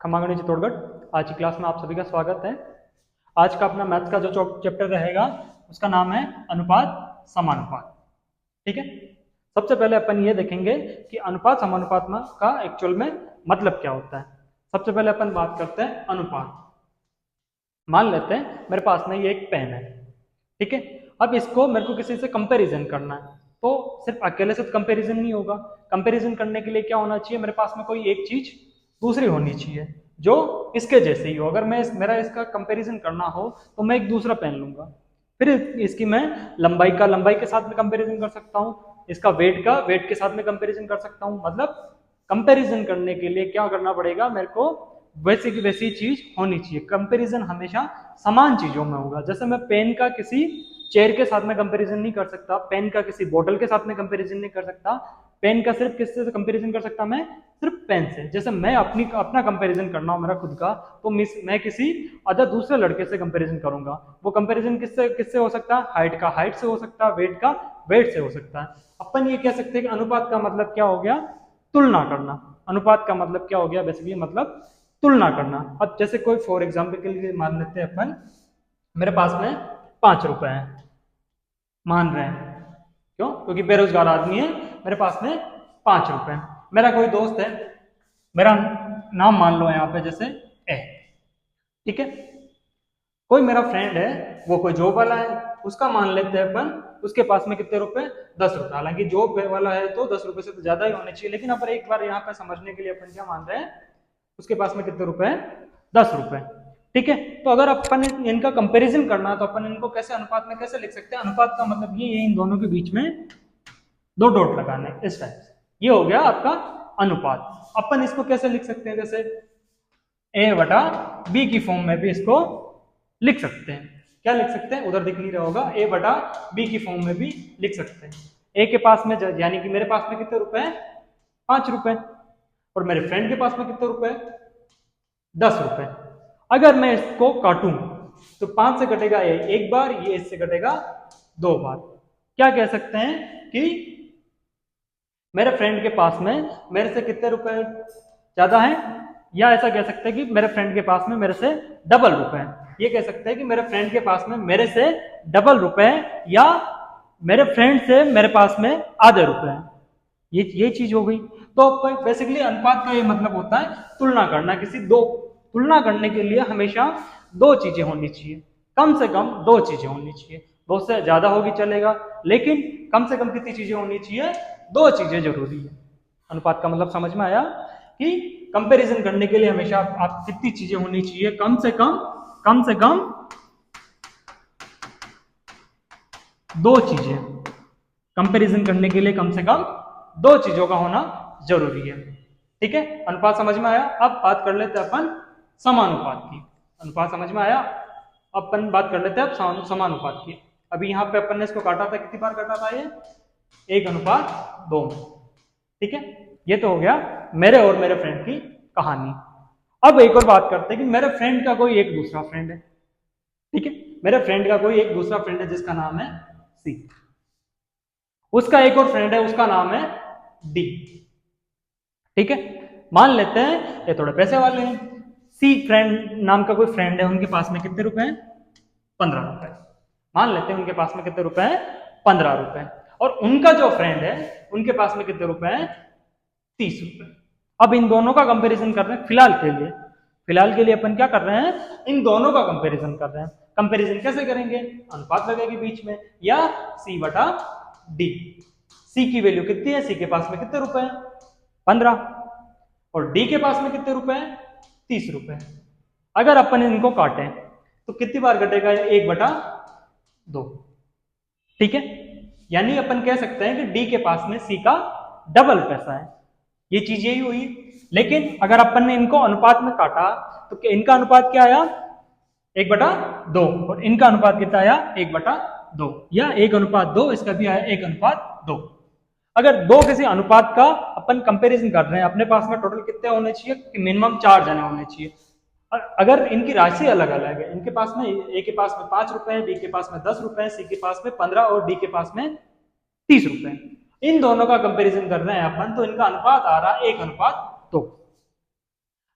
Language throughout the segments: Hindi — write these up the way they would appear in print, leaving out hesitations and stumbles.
खमागणी चित्तौड़गढ़। आज की क्लास में आप सभी का स्वागत है। आज का अपना मैथ्स का जो चैप्टर रहेगा उसका नाम है अनुपात समानुपात। ठीक है, सबसे पहले अपन ये देखेंगे कि अनुपात समानुपात में का एक्चुअल में मतलब क्या होता है। सबसे पहले अपन बात करते हैं अनुपात। मान लेते हैं मेरे पास में ये एक पेन है, ठीक है। अब इसको मेरे को किसी से कंपैरिजन करना है, तो सिर्फ अकेले से कंपैरिजन नहीं होगा। कंपैरिजन करने के लिए क्या होना चाहिए, मेरे पास में कोई एक चीज दूसरी होनी चाहिए जो इसके जैसे ही हो। अगर मेरा इसका कंपैरिजन करना हो तो मैं एक दूसरा पेन लूंगा, फिर इसकी मैं लंबाई के साथ में कंपैरिजन कर सकता हूँ, इसका वेट के साथ में कंपैरिजन कर सकता हूँ। मतलब कंपैरिजन करने के लिए क्या करना पड़ेगा, मेरे को वैसी की वैसी चीज होनी चाहिए। कंपैरिजन हमेशा समान चीजों में होगा। जैसे मैं पेन का किसी चेयर के साथ में कंपैरिजन नहीं कर सकता, पेन का किसी बोतल के साथ में कंपैरिजन नहीं कर सकता, पेन का सिर्फ किससे कंपैरिजन कर सकता, मैं सिर्फ पेन से। जैसे मैं अपना कंपैरिजन करना हो मेरा खुद का, तो मैं किसी अदर दूसरे लड़के से कंपैरिजन करूंगा। वो कंपैरिजन किससे किससे हो सकता है, हाइट का हाइट से हो सकता है, वेट का वेट से हो सकता है। अपन ये कह सकते हैं कि अनुपात का मतलब क्या हो गया, तुलना करना। अनुपात का मतलब क्या हो गया, बेसिकली मतलब तुलना करना। अब जैसे कोई फॉर एग्जाम्पल के लिए मान लेते हैं अपन, मेरे पास में 5 रुपए है, मान रहे हैं, क्यों, क्योंकि बेरोजगार आदमी है, मेरे पास में 5 रुपए। मेरा कोई दोस्त है, मेरा नाम मान लो यहाँ पे जैसे ए, ठीक है। कोई मेरा फ्रेंड है, वो कोई जॉब वाला है, उसका मान लेते हैं अपन, उसके पास में कितने रुपए, 10 रुपए। हालांकि जॉब वाला है तो 10 रुपए से तो ज्यादा ही होने चाहिए, लेकिन अपन एक बार यहाँ पे समझने के लिए अपन क्या मान रहे हैं, उसके पास में कितने रुपए हैं, 10 रुपए, ठीक है। तो अगर अपन इनका कंपैरिजन करना है तो अपन इनको कैसे अनुपात में कैसे लिख सकते हैं। अनुपात का मतलब ये है इन दोनों के बीच में दो डॉट लगाने, इस टाइप से। ये हो गया आपका अनुपात। अपन इसको कैसे लिख सकते हैं, जैसे ए बटा बी की फॉर्म में भी इसको लिख सकते हैं। क्या लिख सकते हैं, उधर दिख नहीं रहा होगा, ए बटा बी की फॉर्म में भी लिख सकते हैं। ए के पास में यानी कि मेरे पास में कितने रुपए हैं, 5 रुपए, और मेरे फ्रेंड के पास में कितने रुपए हैं, 10 रुपए। अगर मैं इसको काटूं तो 5 से कटेगा ए एक बार, ये इससे कटेगा 2 बार। क्या कह सकते हैं कि मेरे फ्रेंड के पास में मेरे से कितने रुपए ज्यादा हैं, या ऐसा कह सकते हैं कि मेरे फ्रेंड के पास में मेरे से डबल रुपए हैं। ये कह सकते हैं कि मेरे फ्रेंड के पास में मेरे से डबल रुपए हैं, या मेरे फ्रेंड से मेरे पास में आधे रुपए हैं। ये चीज हो गई। तो बेसिकली अनुपात का ये मतलब होता है तुलना करना। तुलना करने के लिए हमेशा दो चीजें होनी चाहिए, कम से कम दो चीजें होनी चाहिए। दो से ज्यादा होगी चलेगा, लेकिन कम से कम कितनी चीजें होनी चाहिए, दो चीजें जरूरी है। अनुपात का मतलब समझ में आया कि कंपैरिजन करने के लिए हमेशा आप कितनी चीजें होनी चाहिए, कम से कम दो चीजें। कंपैरिजन करने के लिए कम से कम दो चीजों का होना जरूरी है, ठीक है। अनुपात समझ में आया। अब बात कर लेते हैं अपन समानुपात की। अनुपात समझ में आया, अपन बात कर लेते हैं अब समानुपात की। अभी यहाँ पे अपन ने इसको काटा था, कितनी बार काटा था, ये 1:2 में, ठीक है। ये तो हो गया मेरे और मेरे फ्रेंड की कहानी। अब एक और बात करते हैं कि मेरे फ्रेंड का कोई एक दूसरा फ्रेंड है, ठीक है। मेरे फ्रेंड का कोई एक दूसरा फ्रेंड है जिसका नाम है सी, उसका एक और फ्रेंड है उसका नाम है डी, ठीक है। मान लेते हैं ये थोड़े पैसे वाले हैं, सी फ्रेंड नाम का कोई फ्रेंड है, उनके पास में कितने रुपए हैं, 15 रुपए। मान लेते हैं उनके पास में कितने रुपए हैं, 15 रुपए। और उनका जो फ्रेंड है उनके पास में कितने रुपए हैं, 30 रुपए। अब इन दोनों का कंपैरिजन कर रहे हैं फिलहाल के लिए अपन क्या कर रहे हैं, इन दोनों का कंपैरिजन कर रहे हैं। कंपैरिजन कैसे करेंगे, अनुपात लगेगी बीच में, या सी बटा डी। सी की वैल्यू कितनी है, सी के पास में कितने रुपए हैं, 15, और डी के पास में कितने रुपए हैं, 30 रुपए। अगर अपन इनको काटें तो कितनी बार घटेगा, 1/2, ठीक है। यानी अपन कह सकते हैं कि डी के पास में सी का डबल पैसा है। ये चीज यही हुई। लेकिन अगर अपन ने इनको अनुपात में काटा तो इनका अनुपात क्या आया, 1/2, और इनका अनुपात कितना आया, 1/2, या 1:2, इसका भी आया 1:2। अगर दो किसी अनुपात का अपन कंपैरिजन कर रहे हैं, अपने पास में टोटल कितने होने चाहिए, कि मिनिमम 4 जने होने चाहिए। अगर इनकी राशि अलग अलग है, इनके पास में ए के पास में 5 रुपए है, बी के पास में 10 रुपए है, सी के पास में 15 और डी के पास में 30 रुपए, इन दोनों का कंपैरिजन कर रहे हैं अपन, तो इनका अनुपात आ रहा है 1:2।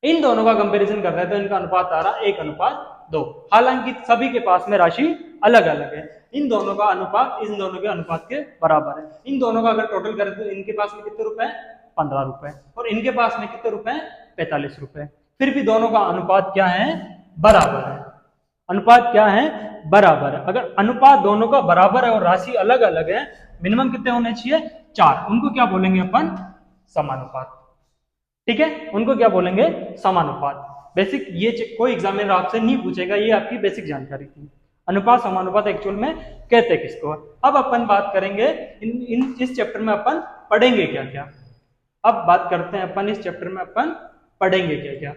इन दोनों का कंपैरिजन कर रहे हैं तो इनका अनुपात आ रहा 1:2। हालांकि सभी के पास में राशि अलग अलग है। इन दोनों का अनुपात इन दोनों के अनुपात के बराबर है। इन दोनों का अगर टोटल करें तो इनके पास में कितने रुपए? 15 रुपए, और इनके पास में कितने रुपए? 45 रुपए। फिर भी दोनों का अनुपात क्या है? बराबर है। अनुपात क्या है? बराबर है। अगर अनुपात दोनों का बराबर है और राशि अलग अलग है, मिनिमम कितने होने चाहिए? 4। उनको क्या बोलेंगे अपन? समानुपात। ठीक है, उनको क्या बोलेंगे? समानुपात। बेसिक ये कोई एग्जामिनर आपसे नहीं पूछेगा, ये आपकी बेसिक जानकारी थी। अनुपात समानुपात एक्चुअल में कहते किसको? अब अपन बात करेंगे इस चैप्टर में अपन पढ़ेंगे क्या क्या। अब बात करते हैं अपन इस चैप्टर में अपन पढ़ेंगे क्या क्या।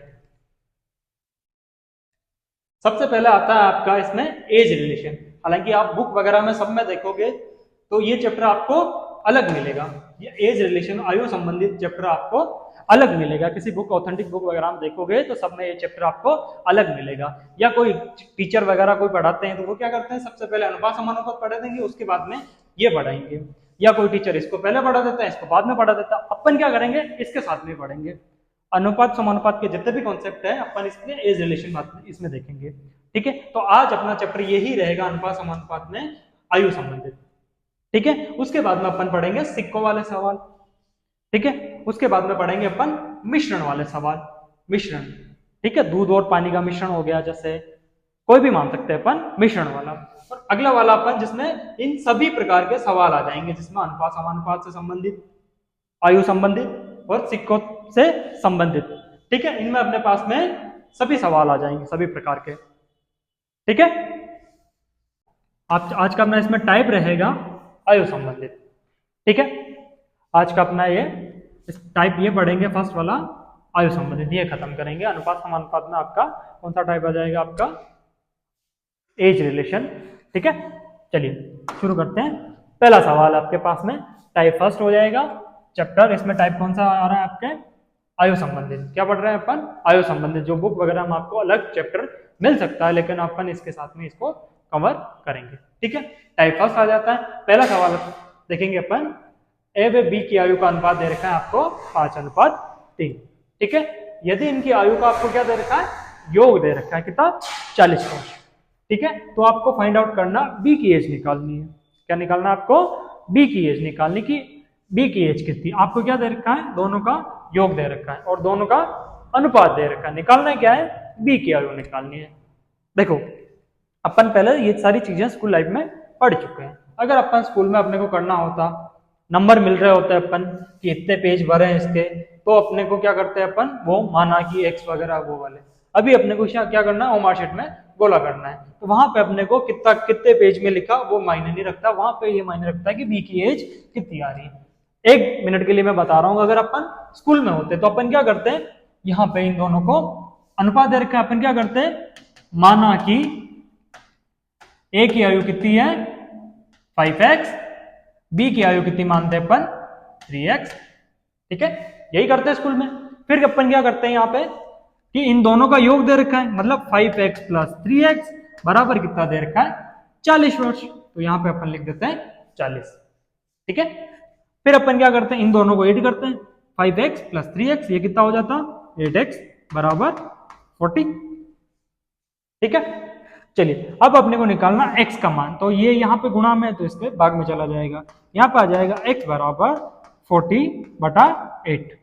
सबसे पहले आता है आपका इसमें एज रिलेशन। हालांकि आप बुक वगैरह में सब में देखोगे तो ये चैप्टर आपको अलग मिलेगा। ये एज रिलेशन आयु संबंधित चैप्टर आपको अलग मिलेगा। किसी बुक ऑथेंटिक बुक वगैरह में देखोगे तो सब में ये चैप्टर आपको अलग मिलेगा। या कोई टीचर वगैरह कोई पढ़ाते हैं तो वो क्या करते हैं, सबसे पहले अनुपात समानुपात पढ़ा देंगे, उसके बाद में ये पढ़ाएंगे। या कोई टीचर इसको पहले पढ़ा देता है, इसको बाद में पढ़ा देता है। अपन क्या करेंगे, इसके साथ में पढ़ेंगे। अनुपात समानुपात के जितने भी कॉन्सेप्ट है अपन इसमें एज रिलेशन इसमें देखेंगे। ठीक है, तो आज अपना चैप्टर यही रहेगा, अनुपात समानुपात में आयु संबंधित। ठीक है, उसके बाद में अपन पढ़ेंगे सिक्कों वाले सवाल। ठीक है, उसके बाद में पढ़ेंगे अपन मिश्रण वाले सवाल। मिश्रण, ठीक है, दूध और पानी का मिश्रण हो गया, जैसे कोई भी मान सकते हैं अपन मिश्रण वाला। और अगला वाला अपन जिसमें इन सभी प्रकार के सवाल आ जाएंगे, जिसमें अनुपात समानुपात से संबंधित, आयु संबंधित और सिक्कों से संबंधित। ठीक है, इनमें अपने पास में सभी सवाल आ जाएंगे, सभी प्रकार के। ठीक है, आज का अपना इसमें टाइप रहेगा आयु संबंधित। ठीक है, आज का अपना ये टाइप ये पढ़ेंगे फर्स्ट वाला आयु संबंधित, ये खत्म करेंगे। अनुपात समानुपात में आपका कौन सा टाइप आ जाएगा? आपका एज रिलेशन। ठीक है, चलिए शुरू करते हैं। पहला सवाल आपके पास में टाइप फर्स्ट हो जाएगा चैप्टर। इसमें टाइप कौन सा आ रहा है आपके? आयु संबंधित। क्या पढ़ रहे हैं अपन? आयु संबंधित। जो बुक वगैरह में आपको अलग चैप्टर मिल सकता है, लेकिन अपन इसके साथ में इसको कवर करेंगे। ठीक है, टाइप फर्स्ट आ जाता है। पहला सवाल देखेंगे अपन, ए व बी की आयु का अनुपात दे रखा है आपको 5:3। ठीक है, यदि इनकी आयु का आपको क्या दे रखा है? योग दे रखा है, कितना? 40 वर्ष। ठीक है, तो आपको फाइंड आउट करना बी की एज निकालनी है। क्या निकालना आपको? बी की एज निकालनी की। बी की एज कितनी? आपको क्या दे रखा है? दोनों का योग दे रखा है और दोनों का अनुपात दे रखा है। निकालना क्या है? बी की आयु निकालनी है। देखो, अपन पहले ये सारी चीजें स्कूल लाइफ में पढ़ चुके हैं। अगर अपन स्कूल में अपने को करना होता, नंबर मिल रहे होते अपन कि इतने पेज भरे हैं इसके, तो अपने को क्या करते हैं अपन, वो माना कि एक्स वगैरह वो वाले। अभी अपने को क्या करना है? होमवर्क शीट में गोला करना है, तो वहां पे अपने को कितने पेज में लिखा वो मायने नहीं रखता। वहां पे ये मायने रखता है कि बी की एज कितनी आ रही है। 1 मिनट के लिए मैं बता रहा हूं, अगर अपन स्कूल में होते तो अपन क्या करते हैं, यहाँ पे इन दोनों को अनुपात दे रखा है, अपन क्या करते हैं, माना कि ए की आयु कितनी है? 5x, बी की आयु कितनी मानते हैं अपन? 3x। ठीक है, यही करते हैं स्कूल में। फिर अपन क्या करते हैं यहाँ पे कि इन दोनों का योग दे रखा है, मतलब 5x + 3x बराबर कितना दे रखा है? 40 वर्ष। तो यहाँ पे अपन लिख देते हैं 40। ठीक है, फिर अपन क्या करते हैं, इन दोनों को ऐड करते हैं। 5x + 3x ये कितना हो जाता? 8x बराबर 40। ठीक है, चलिए अब अपने को निकालना x का मान। तो ये यहाँ पे गुणा में, तो इसके भाग में चला जाएगा। यहाँ पे आ जाएगा x बराबर 40/8।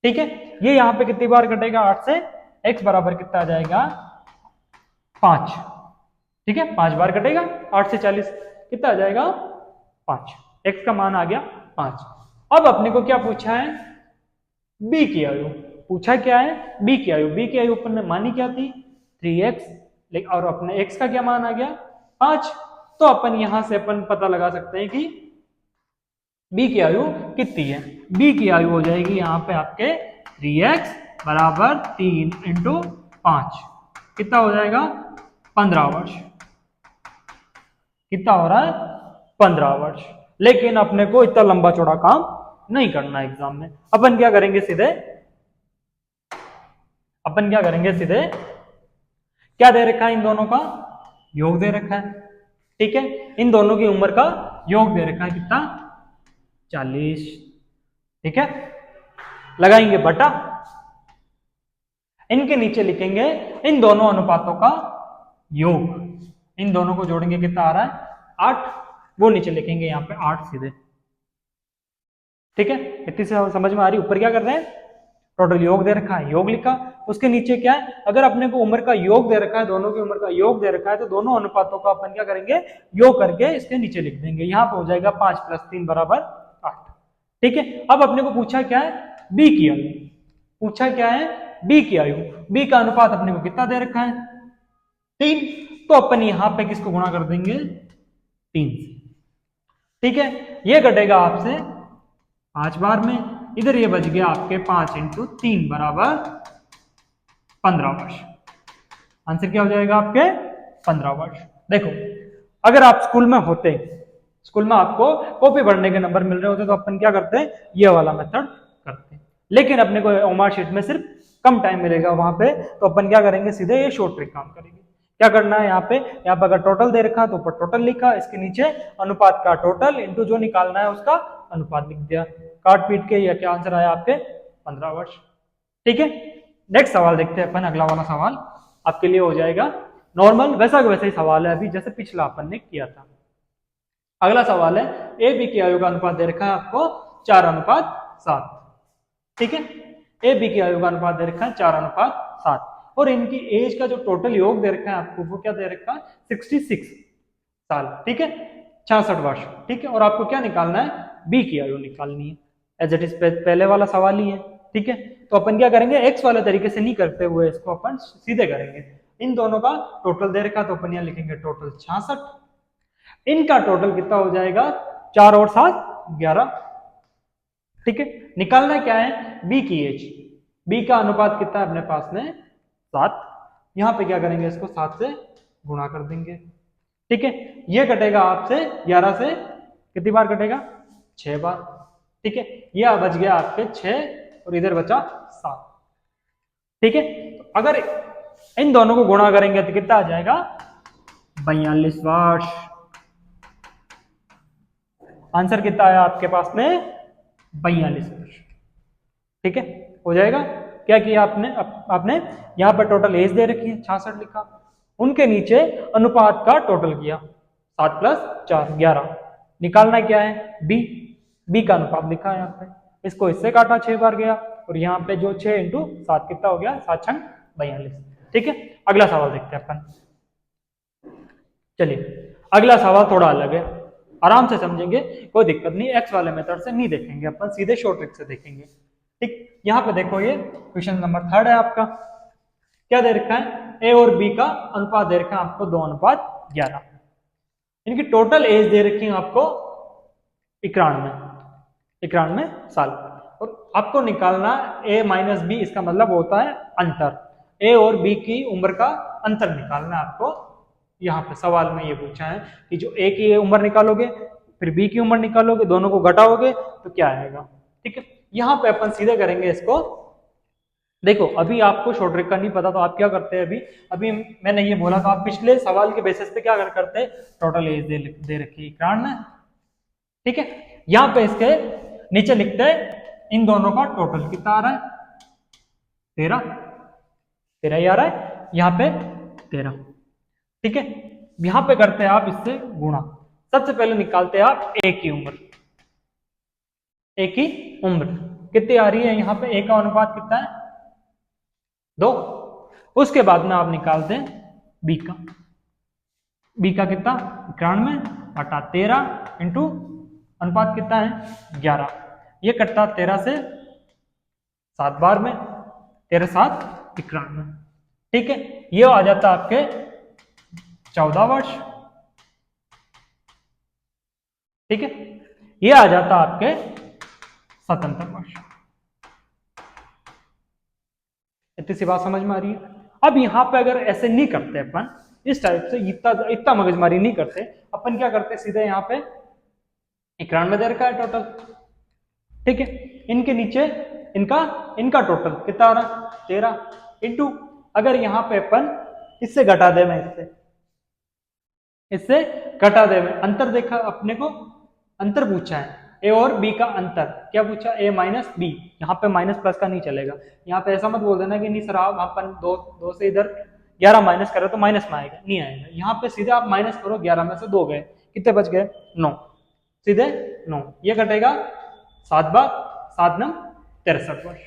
ठीक है, ये यहाँ पे कितनी बार कटेगा? 8 से। x बराबर कितना आ जाएगा? 5। ठीक है, 5 बार कटेगा। 8 से 40 कितना आ जाएगा? 5। x का मान आ गया 5। अब अपने को क्या पूछा है? b की आयु पूछा। क्या है? b की आयु। b की आयु अपन ने मानी क्या थी? 3x, और अपने x का क्या मान आ गया? 5। तो अपन यहां से अपन पता लगा सकते हैं कि b की आयु कितनी है। b की आयु हो जाएगी यहाँ पे आपके 3x बराबर 3 × 5। कितना हो जाएगा? 15 वर्ष। कितना हो रहा है? 15 वर्ष। लेकिन अपने को इतना लंबा चौड़ा काम नहीं करना एग्जाम में। अपन क्या करेंगे सीधे, क्या दे रखा है? इन दोनों का योग दे रखा है। ठीक है, इन दोनों की उम्र का योग दे रखा है, कितना? 40। ठीक है, लगाएंगे बटा इनके नीचे लिखेंगे इन दोनों अनुपातों का योग। इन दोनों को जोड़ेंगे कितना आ रहा है 8, वो नीचे लिखेंगे यहाँ पे 8 सीधे। ठीक है, इतनी से समझ में आ रही। ऊपर क्या कर रहे हैं, टोटल योग दे रखा है, योग लिखा। उसके नीचे क्या है, अगर अपने को उम्र का योग दे रखा है, दोनों की उम्र का योग दे रखा है, तो दोनों अनुपातों का अपन क्या करेंगे, योग करके इसके नीचे लिख देंगे। यहाँ पे हो जाएगा 5 + 3 = 8। ठीक है, अब अपने को पूछा क्या है, बी की आयु। पूछा क्या है, बी की आयु। बी का अनुपात अपने को कितना दे रखा है 3, तो अपन यहाँ पे किसको गुणा कर देंगे 3 से। ठीक है, ये घटेगा आपसे 5 बार में, इधर ये बच गया आपके 5 × 3 = 15 वर्ष। आंसर क्या हो जाएगा आपके 15 वर्ष। देखो, अगर आप स्कूल में होते, स्कूल में आपको कॉपी भरने के नंबर मिल रहे होते, तो अपन क्या करते हैं, ये वाला मेथड करते हैं। लेकिन अपने को ओमार शीट में सिर्फ कम टाइम मिलेगा वहां पे, तो अपन क्या करेंगे, सीधे ये शॉर्ट ट्रिक काम करेंगे। क्या करना है, यहाँ पे अगर टोटल दे रखा तो ऊपर टोटल लिखा, इसके नीचे अनुपात का टोटल इंटू जो निकालना है उसका अनुपात लिख दिया। काट पीट के ये क्या आंसर आया आपके 15 वर्ष। ठीक है, नेक्स्ट सवाल देखते हैं अपन। अगला वाला सवाल आपके लिए हो जाएगा नॉर्मल, वैसा वैसा ही सवाल है अभी जैसे पिछला अपन ने किया था। अगला सवाल है, ए बी की आयु का अनुपात दे रखा है आपको 4:7। ठीक है, ए बी की आयु का अनुपात दे रखा है 4:7, और इनकी एज का जो टोटल योग दे रखा है आपको, वो क्या दे रखा है 66 साल। ठीक है, 66 वर्ष। ठीक है, और आपको क्या निकालना है, बी की आयु निकालनी है, एज इट इज पहले वाला सवाल ही है। ठीक है, तो अपन क्या करेंगे, एक्स वाले तरीके से नहीं करते हुए इसको अपन सीधे करेंगे। इन दोनों का टोटल दे रखा, तो अपन यहाँ लिखेंगे टोटल 66। इनका टोटल कितना हो जाएगा 4 और 7 11। ठीक है, निकालना क्या है, बी की एज। बी का अनुपात कितना है अपने पास में 7। यहाँ पे क्या करेंगे, इसको 7 से गुणा कर देंगे। ठीक है, ये कटेगा आपसे 11 से कितनी बार कटेगा 6 बार। ठीक है, यह बच गया आपके 6 और इधर बचा 7। ठीक है, तो अगर इन दोनों को गुणा करेंगे तो कितना आ जाएगा 42 वर्ष। आंसर कितना आया आपके पास में 42 वर्ष। ठीक है, हो जाएगा। क्या किया आपने, आपने यहाँ पर टोटल एज दे रखी है 66 लिखा, उनके नीचे अनुपात का टोटल किया 7 + 4 11। निकालना क्या है, बी। बी का अनुपात लिखा है यहाँ पे, इसको इससे काटा 6 बार गया, और यहाँ पे जो 6 × 7 कितना हो गया 7 × 6 42। ठीक है, अगला सवाल देखते हैं अपन। चलिए, अगला सवाल थोड़ा अलग है, आराम से समझेंगे, कोई दिक्कत नहीं। एक्स वाले मेथड से नहीं देखेंगे अपन, सीधे शॉर्ट ट्रिक से देखेंगे। ठीक, यहाँ पे देखो, ये क्वेश्चन नंबर 3 है आपका। क्या दे रखा है, ए और बी का अनुपात दे रखा है आपको 2:11। इनकी टोटल एज दे रखी है आपको 91 साल, और आपको निकालना ए - बी, इसका मतलब होता है अंतर। ए और बी की उम्र का अंतर निकालना है आपको। यहाँ पे सवाल में ये पूछा है कि जो ए की उम्र निकालोगे, फिर बी की उम्र निकालोगे, दोनों को घटाओगे तो क्या आएगा। ठीक है, यहाँ पे अपन सीधे करेंगे इसको। देखो, अभी आपको शॉर्ट ट्रिक का नहीं पता, तो आप क्या करते हैं, अभी मैंने ये बोला, तो आप पिछले सवाल के बेसिस पे क्या करते हैं, टोटल एज दे रखी 91। ठीक है, यहाँ पे इसके नीचे लिखते हैं इन दोनों का टोटल कितना आ रहा है 13 ही आ रहा है, यहाँ पे 13। ठीक है, यहाँ पे करते हैं आप इससे गुणा। सबसे पहले निकालते हैं आप ए की उम्र। ए की उम्र कितनी आ रही है, यहाँ पे ए का अनुपात कितना है 2। उसके बाद में आप निकालते हैं बी का। बी का कितना 91/13 इंटू अनुपात कितना है 11। ये कटता 13 से 7 बार में, 13 × 7 = 91। ठीक है, ये आ जाता आपके 14 वर्ष। ठीक है, ये आ जाता आपके 77 वर्ष। इतनी सी बात समझ में आ रही है। अब यहाँ पे अगर ऐसे नहीं करते अपन, इस टाइप से इतना मगजमारी नहीं करते अपन, क्या करते सीधे यहाँ पे 91 दे रखा है टोटल। ठीक है, इनके नीचे इनका टोटल कितना आ रहा 13 इंटू, अगर यहाँ पे अपन इससे घटा दे, मैं इससे घटा दे, मैं अंतर देखा, अपने को अंतर पूछा है, ए और बी का अंतर क्या पूछा, ए माइनस बी। यहाँ पे माइनस प्लस का नहीं चलेगा। यहाँ पे ऐसा मत बोल देना कि नहीं सर आप अपन दो से इधर 11 माइनस करो तो माइनस में आएगा, नहीं आएगा। यहाँ पे सीधे आप माइनस करो, 11 में से 2 गए, कितने बच गए, 9, सीधे 9, ये कटेगा 7 बार 7 नम 63 वर्ष।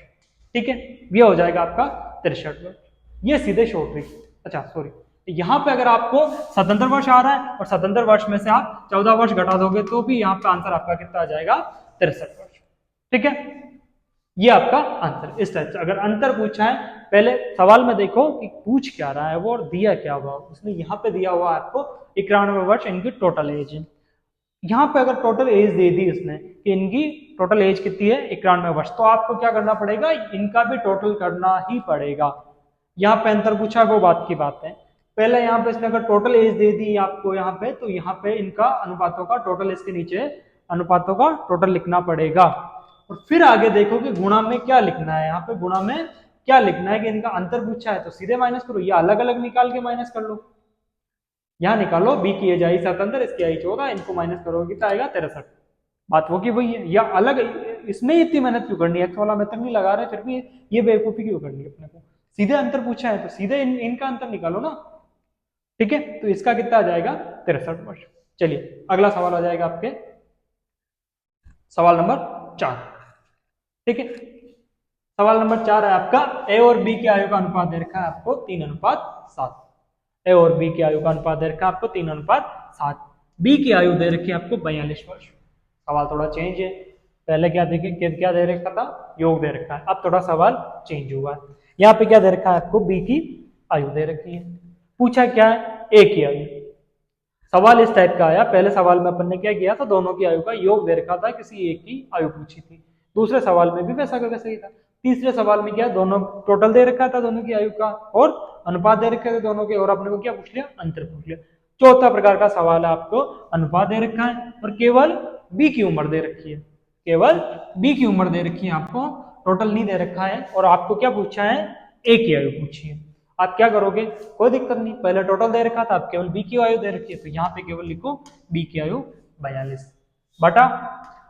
ठीक है, ये हो जाएगा आपका 63 वर्ष। ये सीधे शॉर्ट ट्रिक। अच्छा सॉरी, यहाँ पे अगर आपको स्वतंत्र वर्ष आ रहा है और स्वतंत्र वर्ष में से आप 14 वर्ष घटा दोगे तो भी यहाँ पे आंसर आपका कितना आ जाएगा, 63 वर्ष। ठीक है, ये आपका आंसर। इस टाइप से अगर अंतर पूछा है, पहले सवाल में देखो कि पूछ क्या रहा है वो और दिया क्या हुआ। उसने यहाँ पे दिया हुआ आपको 91 वर्ष इनकी टोटल एज है। यहाँ पे अगर टोटल एज दे दी उसने कि इनकी टोटल एज कितनी है, 91 वर्ष, तो आपको क्या करना पड़ेगा, इनका भी टोटल करना ही पड़ेगा। यहाँ पे अंतर पूछा वो बात की बात है। पहले यहाँ पे इसने अगर टोटल एज दे दी आपको यहाँ पे, तो यहाँ पे इनका अनुपातों का टोटल, इसके नीचे अनुपातों का टोटल लिखना पड़ेगा। और फिर आगे देखो कि गुणा में क्या लिखना है। यहाँ पे गुणा में क्या लिखना है कि इनका अंतर पूछा है तो सीधे माइनस करो, या अलग अलग निकाल के माइनस कर लो। यहाँ निकालो, बी की एज आई 17, इसकी आई 14, इनको माइनस करोगे कितना आएगा, 63। बात वो की वही है। या अलग, इसमें इतनी मेहनत क्यों करनी है, एक्स वाला मेथड नहीं लगा रहे, फिर भी ये बेवकूफी क्यों करनी है अपने को। सीधे अंतर पूछा है तो सीधे इनका अंतर निकालो ना। ठीक है, तो इसका कितना आ जाएगा, 63 वर्ष। चलिए अगला सवाल आ जाएगा आपके, सवाल नंबर 4। ठीक है, सवाल नंबर 4 है आपका, ए और बी की आयु का अनुपात दे रखा है आपको 3:7। ए और बी की आयु का अनुपात दे रखा है आपको 3:7। बी की आयु दे रखी है आपको 42 वर्ष। सवाल थोड़ा चेंज है, पहले क्या देखे, क्या दे रखा था, योग दे रखा है। अब थोड़ा सवाल चेंज हुआ है। यहाँ पे क्या दे रखा है आपको, बी की आयु दे रखी है। पूछा क्या है, ए की आयु। सवाल इस टाइप का आया, पहले सवाल में अपन ने क्या किया था, दोनों की आयु का योग दे रखा था, किसी एक की आयु पूछी थी। दूसरे सवाल में भी वैसा का वैसा ही था। तीसरे सवाल में क्या, दोनों टोटल दे रखा था दोनों की आयु का और अनुपात दे रखे थे दोनों के, और अपने को क्या पूछ लिया, अंतर पूछ लिया। चौथा प्रकार का सवाल है, आपको अनुपात दे रखा है और केवल बी की उम्र दे रखी है, केवल बी की उम्र दे रखी है, आपको टोटल नहीं दे रखा है। और आपको क्या पूछा है, ए की आयु पूछी है। आप क्या करोगे, कोई दिक्कत नहीं, पहले टोटल दे रखा था, आप केवल बी की आयु दे रखी है, तो यहाँ पे केवल लिखो बी की आयु 42 बटा।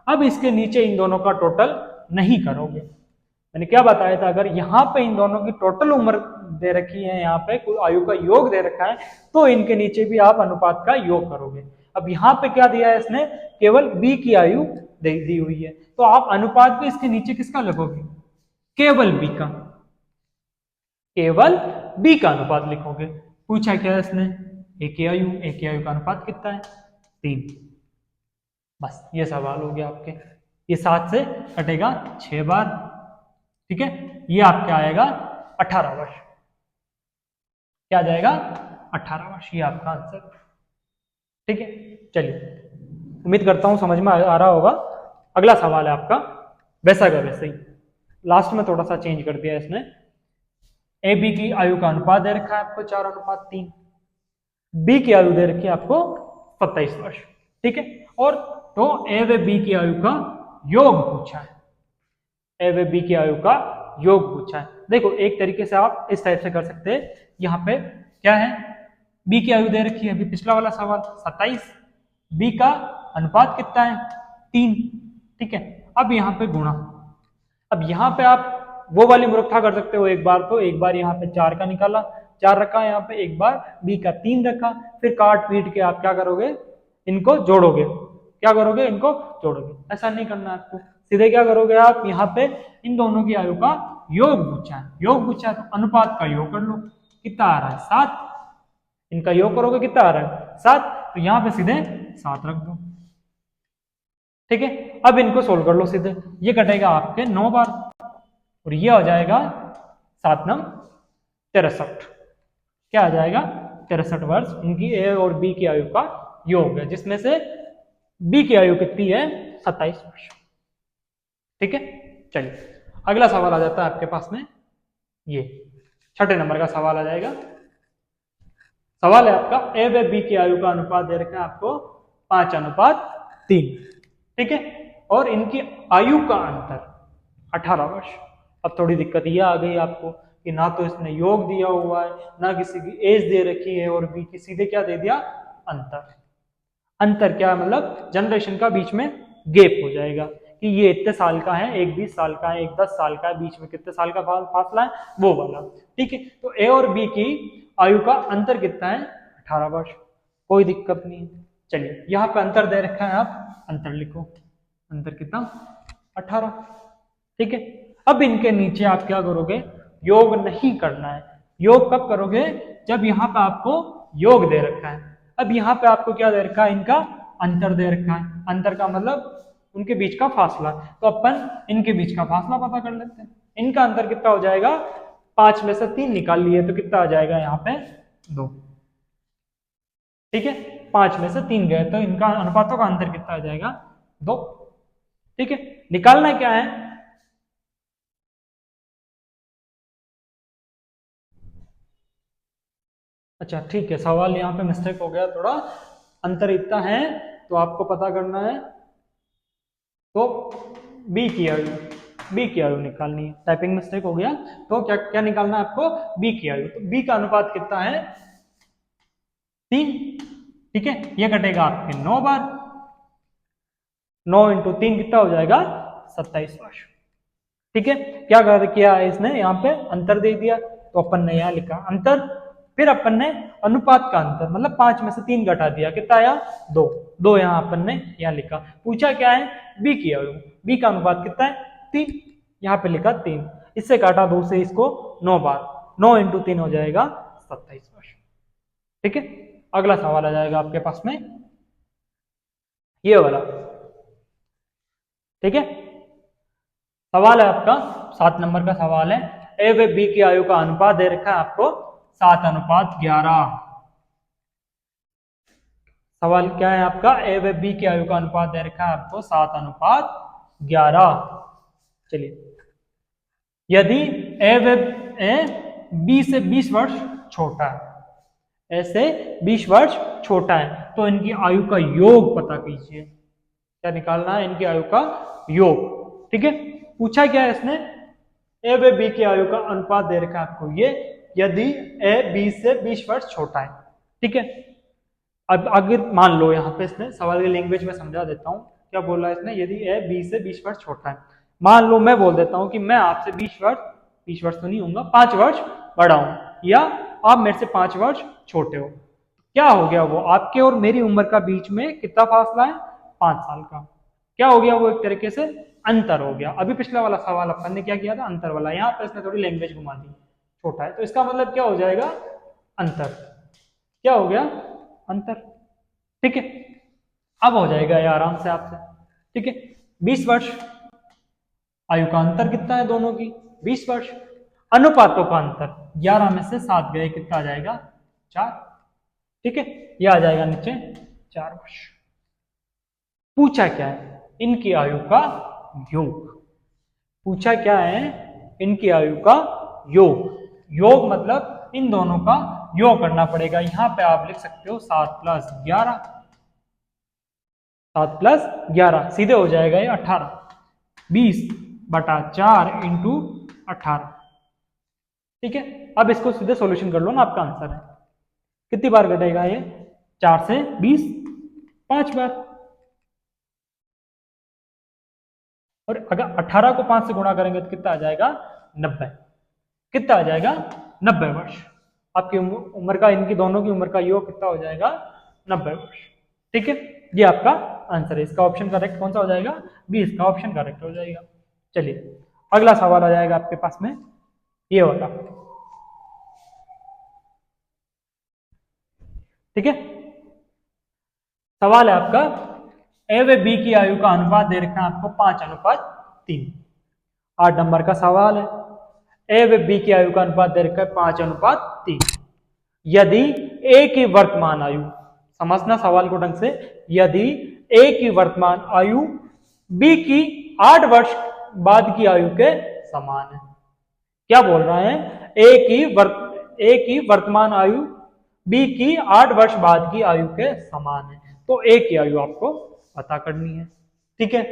अब इसके नीचे इन दोनों का टोटल नहीं करोगे। मैंने क्या बताया था, अगर यहाँ पे इन दोनों की टोटल उम्र दे रखी है, यहाँ पे कोई आयु का योग दे रखा है, तो इनके नीचे भी आप अनुपात का योग करोगे। अब यहाँ पे क्या दिया है इसने, केवल बी की आयु दी हुई है, तो आप अनुपात भी इसके नीचे किसका लगोगे, केवल बी का, केवल बी का अनुपात लिखोगे। पूछा क्या है इसने, ए की आयु का अनुपात कितना है, 3। बस ये सवाल हो गया आपके। ये 7 से कटेगा 6 बार। ठीक है, ये आपका आएगा 18 वर्ष। क्या आ जाएगा, 18 वर्ष, ये आपका आंसर। ठीक है, चलिए उम्मीद करता हूं समझ में आ रहा होगा। अगला सवाल है आपका वैसा का वैसे ही, लास्ट में थोड़ा सा चेंज कर दिया इसने। ए बी की आयु का अनुपात दे रखा है आपको 4:3। बी की आयु दे रखी है आपको 27 वर्ष। ठीक है, और तो ए व बी की आयु का योग पूछा है, ए व बी की आयु का योग पूछा है। देखो एक तरीके से आप इस टाइप से कर सकते हैं। यहाँ पे क्या है, बी की आयु दे रखी है, अभी पिछला वाला सवाल 27, बी का अनुपात कितना है, 3। ठीक है, अब यहाँ पे गुणा। अब यहाँ पे आप वो वाली मूर्खता कर सकते हो, एक बार तो एक बार यहाँ पे 4 का निकाला, 4 रखा यहाँ पे, एक बार बी का 3 रखा, फिर काट पीट के आप क्या करोगे, इनको जोड़ोगे। क्या करोगे, इनको जोड़ोगे। ऐसा नहीं करना आपको, सीधे क्या करोगे आप, यहाँ पे इन दोनों की आयु का योग पूछा है, योग पूछा है तो अनुपात का योग कर लो, कितना आ रहा है, 7। इनका योग करोगे कितना आ रहा है, 7, तो यहाँ पे सीधे 7 रख दो। ठीक है, अब इनको सोल्व कर लो सीधे, ये कटेगा आपके 9 बार और ये हो जाएगा 7 9 63। क्या आ जाएगा, 63 वर्ष इनकी ए और बी की आयु का योग है, जिसमें से बी की आयु कितनी है, 27 वर्ष। ठीक है, चलिए अगला सवाल आ जाता है आपके पास में, ये 6ठे नंबर का सवाल आ जाएगा। सवाल है आपका, ए व बी की आयु का अनुपात दे रखा है आपको 5:3। ठीक है, और इनकी आयु का अंतर 18 वर्ष। अब थोड़ी दिक्कत ये आ गई आपको कि ना तो इसने योग दिया हुआ है, ना किसी की एज दे रखी है, और बी की सीधे क्या दे दिया, अंतर। अंतर क्या मतलब, जनरेशन का बीच में गैप हो जाएगा कि ये इतने साल का है, एक 20 साल का है, एक 10 साल का है, बीच में कितने साल का फासला है वो वाला। ठीक है, तो ए और बी की आयु का अंतर कितना है? 18 वर्ष। कोई दिक्कत नहीं है। चलिए यहाँ पे अंतर दे रखा है, आप अंतर लिखो। अंतर कितना? 18। ठीक है, अब इनके नीचे आप क्या करोगे? योग नहीं करना है। योग कब करोगे? जब यहाँ पे आपको योग दे रखा है। अब यहाँ पे आपको क्या दे रखा है? इनका अंतर दे रखा है। अंतर का मतलब उनके बीच का फासला। तो अपन इनके बीच का फासला पता कर लेते हैं। इनका अंतर कितना हो जाएगा? 5 में से 3 निकाल लिए तो कितना आ जाएगा यहाँ पे? 2। ठीक है, 5 में से 3 गए तो इनका अनुपातों का अंतर कितना आ जाएगा? 2। ठीक है, निकालना क्या है? अच्छा ठीक है, सवाल यहाँ पे मिस्टेक हो गया थोड़ा। अंतर इतना है तो आपको पता करना है, तो बी की आयु निकालनी है। टाइपिंग मिस्टेक हो गया तो क्या क्या निकालना है आपको? बी की आयु। तो बी का अनुपात कितना है? 3। ठीक है, ये कटेगा आपके 9 बार। 9 इंटू 3 कितना हो जाएगा? 27 वर्ष। ठीक है, क्या किया है इसने? यहाँ पे अंतर दे दिया तो अपन ने यहाँ लिखा अंतर, फिर अपन ने अनुपात का अंतर मतलब 5 में से 3 घटा दिया, कितना आया? 2। 2 यहाँ अपन ने यहाँ लिखा। पूछा क्या है? बी की आयु। बी का अनुपात कितना है? 3। यहाँ पे लिखा 3। इससे काटा 2 से इसको 9 बार। 9 इंटू 3 हो जाएगा 27 वर्ष। ठीक है, अगला सवाल आ जाएगा आपके पास में ये वाला। ठीक है, सवाल है आपका 7 नंबर का सवाल है। ए व बी की आयु का अनुपात दे रखा है आपको 7:11। सवाल क्या है आपका? ए व बी की आयु का अनुपात दे रखा है आपको 7:11। चलिए, यदि ए व बी से 20 वर्ष छोटा है, ऐसे 20 वर्ष छोटा है, तो इनकी आयु का योग पता कीजिए। क्या निकालना है? इनकी आयु का योग। ठीक है, पूछा क्या है इसने? ए व बी की आयु का अनुपात दे रखा है आपको ये, यदि ए बी से 20 वर्ष छोटा है। ठीक है, अब अगर मान लो, यहाँ पे इसने सवाल की लैंग्वेज में समझा देता हूँ। क्या बोल रहा है इसने? यदि ए बी से 20 वर्ष छोटा है। मान लो मैं बोल देता हूँ कि मैं आपसे 20 वर्ष तो नहीं होऊंगा, 5 वर्ष बड़ा हूं, या आप मेरे से 5 वर्ष छोटे हो। क्या हो गया? वो आपके और मेरी उम्र का बीच में कितना फासला है? 5 साल का। क्या हो गया? वो एक तरीके से अंतर हो गया। अभी पिछला वाला सवाल अपन ने क्या किया था? अंतर वाला। यहाँ पे इसने थोड़ी लैंग्वेज घुमा दी, छोटा है तो इसका मतलब क्या हो जाएगा? अंतर। क्या हो गया? अंतर। ठीक है, अब हो जाएगा ये आराम से आपसे। ठीक है, 20 वर्ष आयु का अंतर कितना है दोनों की? 20 वर्ष। अनुपातों का अंतर 11 में से 7 गए, कितना आ जाएगा? 4। ठीक है, ये आ जाएगा नीचे 4 वर्ष। पूछा क्या है? इनकी आयु का योग। पूछा क्या है? इनकी आयु का योग। योग मतलब इन दोनों का योग करना पड़ेगा। यहां पे आप लिख सकते हो 7 + 11। 7 + 11 सीधे हो जाएगा ये 18। 20/4 इंटू 18। ठीक है, अब इसको सीधे सॉल्यूशन कर लो ना, आपका आंसर है। कितनी बार घटेगा ये? 4 से 20 5 बार। और अगर 18 को 5 से गुणा करेंगे तो कितना आ जाएगा? 90। कितना आ जाएगा? 90 वर्ष। आपकी उम्र का, इनकी दोनों की उम्र का योग कितना हो जाएगा? 90 वर्ष। ठीक है, ये आपका आंसर है। इसका ऑप्शन करेक्ट कौन सा हो जाएगा? बी, इसका ऑप्शन करेक्ट हो जाएगा। चलिए, अगला सवाल आ जाएगा आपके पास में ये वाला। ठीक है, सवाल है आपका ए व बी की आयु का अनुपात दे रखा है आपको 5:3। 8 नंबर का सवाल है। ए व बी की आयु का अनुपात दे रखा है 5:3। यदि ए की वर्तमान आयु, समझना सवाल को ढंग से, यदि ए की वर्तमान आयु बी की 8 वर्ष बाद की आयु के समान है। क्या बोल रहा है? ए की वर्तमान आयु बी की 8 वर्ष बाद की आयु के समान है, तो ए की आयु आपको पता करनी है। ठीक है,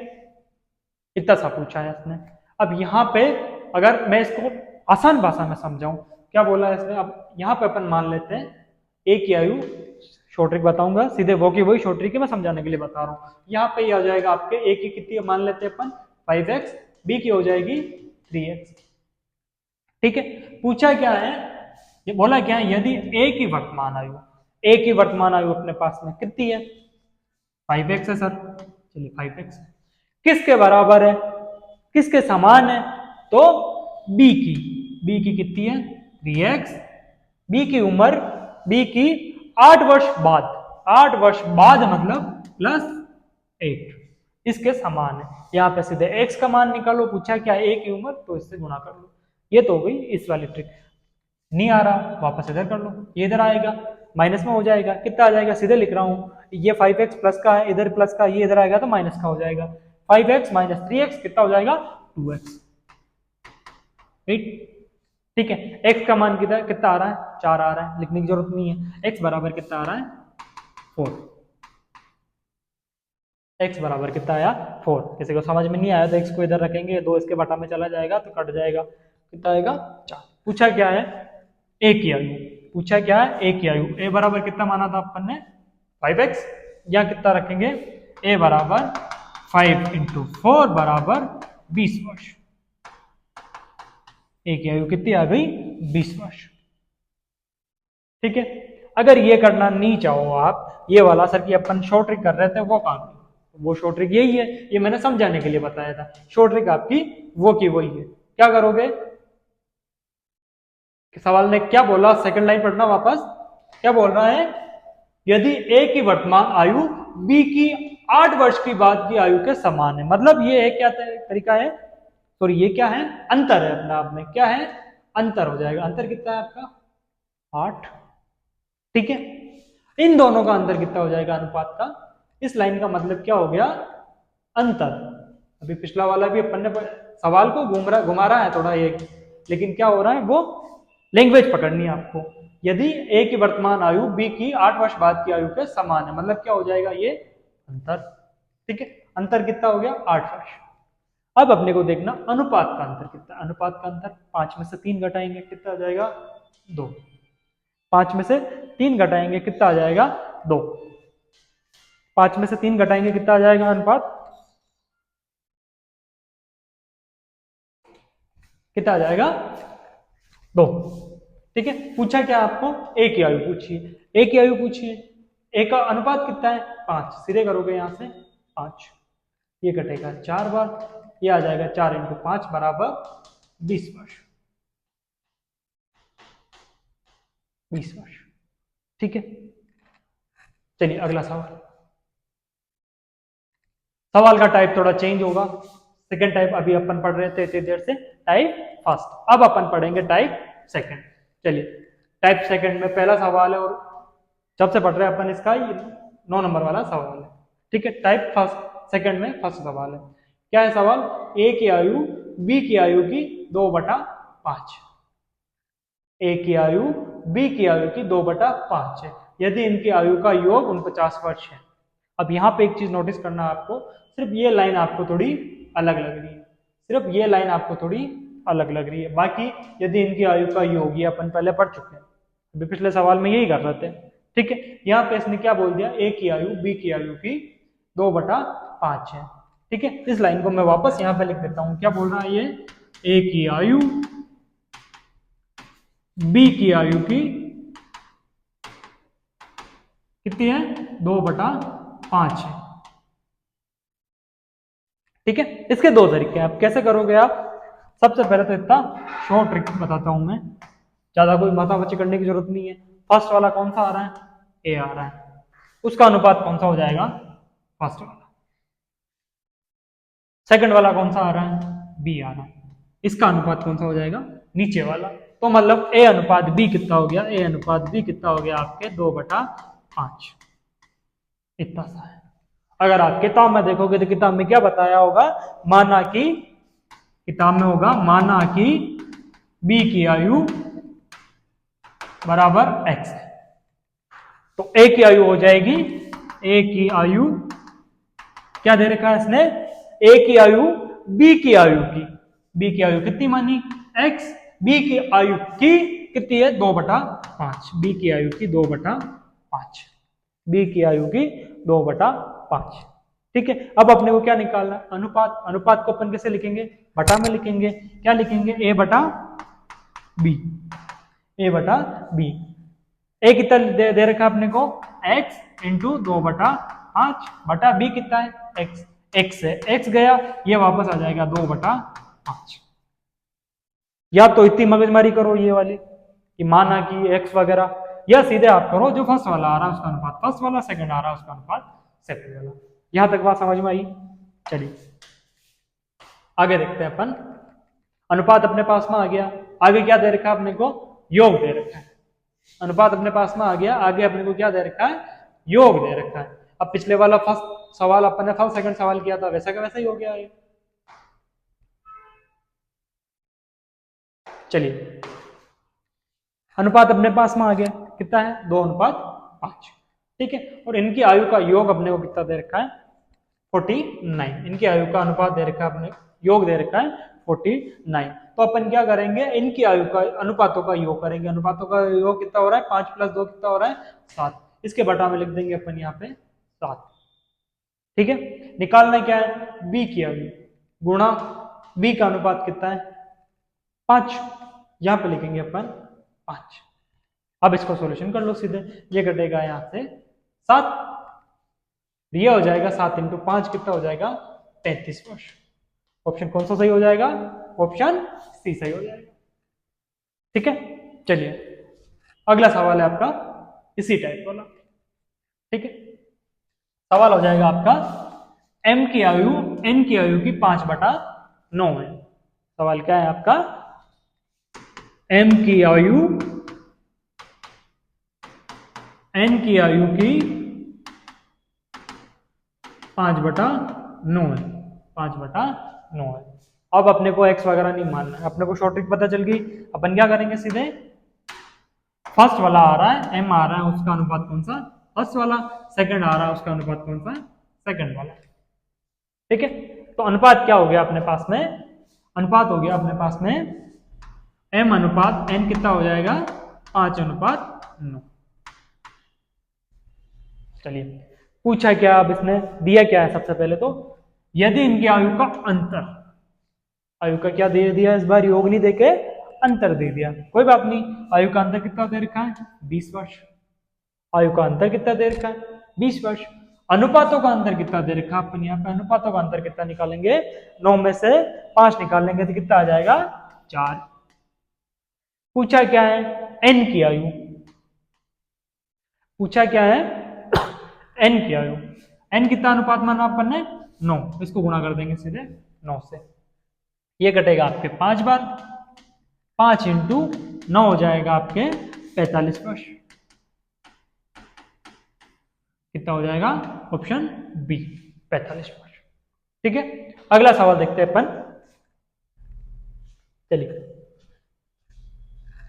इतना सा पूछा है इसने। अब यहाँ पे अगर मैं इसको आसान भाषा में समझाऊं, क्या बोला है इसने? अब यहाँ पे अपन मान लेते हैं ए की आयु शॉर्ट ट्रिक बताऊंगा, सीधे वो की वही शॉर्ट ट्रिक है, मैं समझाने के लिए बता रहा हूँ। यहाँ पे ये आ जाएगा आपके ए की कितनी मान लेते हैं अपन 5x, बी की हो जाएगी 3x। ठीक है, पूछा क्या है, ये बोला क्या है, यदि ए की वर्तमान आयु, ए की वर्तमान आयु अपने पास में कितनी है 5x है सर, चलिए 5x है, किसके बराबर है, किसके समान है, तो बी की कितनी है 3x, बी की उम्र, बी की 8 वर्ष बाद, 8 वर्ष बाद मतलब +8, इसके समान है। यहाँ पे सीधे x का मान निकालो, पूछा क्या a की उम्र, तो इससे गुणा कर लो। ये तो हो गई इस वाली ट्रिक। नहीं आ रहा वापस इधर कर लो, ये इधर आएगा माइनस में हो जाएगा, कितना आ जाएगा, सीधे लिख रहा हूँ, ये 5x प्लस का है, इधर प्लस का, ये इधर आएगा तो माइनस का हो जाएगा, 5x माइनस 3x कितना हो जाएगा 2x। ठीक है, x का मान कितना आ रहा है 4 आ रहा है, लिखने की जरूरत नहीं है। x बराबर कितना आ रहा है 4, x बराबर कितना आया 4। किसी को समझ में नहीं आया तो x को इधर रखेंगे, 2 इसके बटा में चला जाएगा तो कट जाएगा, कितना आएगा 4। पूछा क्या है a की आयु, पूछा क्या है a की आयु, a बराबर कितना माना था अपन ने 5x, या कितना रखेंगे a बराबर 5 × 4 बराबर 20 वर्ष। a की आयु कितनी आ गई 20 वर्ष। ठीक है, अगर ये करना नहीं चाहो आप, ये वाला सर की अपन शॉर्ट ट्रिक कर रहे थे वो काम, वो शॉर्ट ट्रिक यही है, ये मैंने समझाने के लिए बताया था, शॉर्ट ट्रिक आपकी वो की वही है। क्या करोगे, सवाल ने क्या बोला, सेकंड लाइन पढ़ना वापस, क्या बोल रहा है, यदि a की वर्तमान आयु b की 8 वर्ष की बाद की आयु के समान है, मतलब ये है क्या तरीका है, तो ये क्या है अंतर है, अपने आप में क्या है अंतर हो जाएगा, अंतर कितना है आपका 8। ठीक है, इन दोनों का अंतर कितना हो जाएगा अनुपात का, इस लाइन का मतलब क्या हो गया अंतर। अभी पिछला वाला भी अपन ने सवाल को घुमा रहा है थोड़ा एक, लेकिन क्या हो रहा है वो लैंग्वेज पकड़नी है आपको। यदि a की वर्तमान आयु b की 8 वर्ष बाद की आयु के समान है, मतलब क्या हो जाएगा ये अंतर। ठीक है, अंतर कितना हो गया 8 वर्ष। अब अपने को देखना अनुपात का अंतर कितना, अनुपात का अंतर 5 में से 3 घटाएंगे कितना आ जाएगा 2, 5 में से 3 घटाएंगे कितना आ जाएगा 2, 5 में से 3 घटाएंगे कितना आ जाएगा अनुपात, कितना आ जाएगा 2। ठीक है, पूछा क्या आपको a की आयु पूछिए, a की आयु पूछिए, a का अनुपात कितना है 5, सीधे करोगे यहां से 5, ये कटेगा 4 बार, ये आ जाएगा 4 × 5 बराबर 20 वर्ष, 20 वर्ष। ठीक है, चलिए अगला सवाल, सवाल का टाइप थोड़ा चेंज होगा, सेकंड टाइप अभी अपन पढ़ रहे थे इतनी देर से टाइप फर्स्ट, अब अपन पढ़ेंगे टाइप सेकंड। चलिए टाइप सेकंड में पहला सवाल है, और जब से पढ़ रहे हैं अपन इसका 9 नंबर वाला सवाल है। ठीक है, टाइप फर्स्ट सेकंड में फर्स्ट सवाल है, क्या है सवाल, a की आयु b की आयु की 2/5, a की आयु b की आयु की 2/5 है, यदि इनकी आयु का योग 49 वर्ष है। अब यहाँ पे एक चीज नोटिस करना आपको, सिर्फ ये लाइन आपको थोड़ी अलग लग रही है, सिर्फ ये लाइन आपको थोड़ी अलग लग रही है, बाकी यदि इनकी आयु का योग ये अपन पहले पढ़ चुके हैं, अभी पिछले सवाल में यही कर रहे थे। ठीक है, यहाँ पे इसने क्या बोल दिया, a की आयु b की आयु की 2/5 है। ठीक है, इस लाइन को मैं वापस यहाँ पे लिख देता हूँ, क्या बोल रहा है ये, a की आयु b की आयु की कितनी है 2/5 है। ठीक है, इसके दो तरीके हैं, आप कैसे करोगे आप, सबसे पहले तो इतना शॉर्ट ट्रिक बताता हूं मैं, ज्यादा कोई माथापच्ची करने की जरूरत नहीं है। फर्स्ट वाला कौन सा आ रहा है, ए आ रहा है, उसका अनुपात कौन सा हो जाएगा फर्स्ट वाला, सेकंड वाला कौन सा आ रहा है बी आ रहा है, इसका अनुपात कौन सा हो जाएगा नीचे वाला, तो मतलब ए अनुपात बी कितना हो गया, ए अनुपात बी कितना हो गया आपके 2/5, इतना सा है। अगर आप किताब में देखोगे तो किताब में क्या बताया होगा, माना कि किताब में होगा माना कि b की आयु बराबर x है, तो a की आयु हो जाएगी, a की आयु क्या दे रखा है इसने, a की आयु b की आयु की, b की आयु कितनी मानी x, b की आयु की कितनी है 2/5, b की आयु की 2/5। बी की आयु की 2/5। ठीक है, अब अपने को क्या निकालना है, अनुपात। अनुपात को अपन कैसे लिखेंगे, बटा में लिखेंगे। क्या लिखेंगे, ए बटा बी, ए बटा बी। ए कितना दे रखा है अपने को, x इंटू 2/5 बटा बी कितना है, x। x है, x गया, ये वापस आ जाएगा 2/5। या तो इतनी मगजमारी करो ये वाली कि माना कि x वगैरह, या सीधे आप करो जो फर्स्ट वाला आ रहा है उसका अनुपात फर्स्ट वाला, सेकंड आ रहा है उसका अनुपात सेकंड वाला। यहां तक बात समझ में आई। चलिए आगे देखते हैं अपन। अनुपात अपने पास में आ गया, आगे क्या दे रखा है अपने को, योग दे रखा है। अनुपात अपने पास में आ गया, आगे अपने को क्या दे रखा है, योग दे रखा है। अब पिछले वाला फर्स्ट सवाल अपन ने फर्स्ट सेकंड सवाल किया था, वैसा का वैसा ही हो गया ये। चलिए अनुपात अपने पास में आ गया, कितना है, 2:5। ठीक है, और इनकी आयु का योग अपने को कितना दे रखा है, 49। इनकी आयु का अनुपात दे रखा है अपने, योग दे रखा है 49। तो अपन क्या करेंगे, इनकी आयु का अनुपातों का योग करेंगे। अनुपातों का योग कितना हो रहा है, 5 + 2 कितना हो रहा है, 7। इसके बटा में लिख देंगे अपन यहाँ पे 7। ठीक है, निकालना क्या है, बी की आयु गुणा बी का अनुपात कितना है, 5। यहां पे लिखेंगे अपन 5। अब इसको सॉल्यूशन कर लो सीधे, ये कटेगा यहां से 7, ये हो जाएगा 7 × 5 कितना हो जाएगा, 33 वर्ष। ऑप्शन कौन सा सही हो जाएगा, ऑप्शन सी सही हो जाएगा। ठीक है, चलिए अगला सवाल है आपका इसी टाइप वाला। ठीक है, सवाल हो जाएगा आपका, m की आयु n की आयु की 5/9 है। सवाल क्या है आपका, m की आयु n की आयु की 5/9 है, 5/9 है। अब अपने को x वगैरह नहीं मानना है, अपने को शॉर्ट ट्रिक पता चल गई। अपन क्या करेंगे, सीधे फर्स्ट वाला आ रहा है, m आ रहा है, उसका अनुपात कौन सा, फर्स्ट वाला। सेकंड आ रहा है, उसका अनुपात कौन सा, सेकंड वाला। ठीक है, तो अनुपात क्या हो गया अपने पास में, अनुपात हो गया अपने पास में m अनुपात n कितना हो जाएगा, 5:9। चलिए पूछा क्या, अब इसने दिया क्या है, सबसे पहले तो यदि इनकी आयु का अंतर, आयु का क्या दे दिया इस बार, योग नहीं देके अंतर दे दिया, कोई बात नहीं। आयु का अंतर कितना दे रखा है, 20 वर्ष। आयु का अंतर कितना दे रखा है, 20 वर्ष। अनुपातों का अंतर कितना दे रखा है, अपन यहाँ पे अनुपातों का अंतर कितना निकालेंगे, 9 में से 5 निकालेंगे तो कितना आ जाएगा, 4। पूछा क्या है, n की आयु, पूछा क्या है n की आयु। n कितना अनुपात माना अपन ने, 9। इसको गुणा कर देंगे सीधे 9 से, ये कटेगा आपके 5 बार, 5 × 9 हो जाएगा आपके 45 वर्ष। कितना हो जाएगा, ऑप्शन बी 45 वर्ष। ठीक है, अगला सवाल देखते हैं अपन। चलिए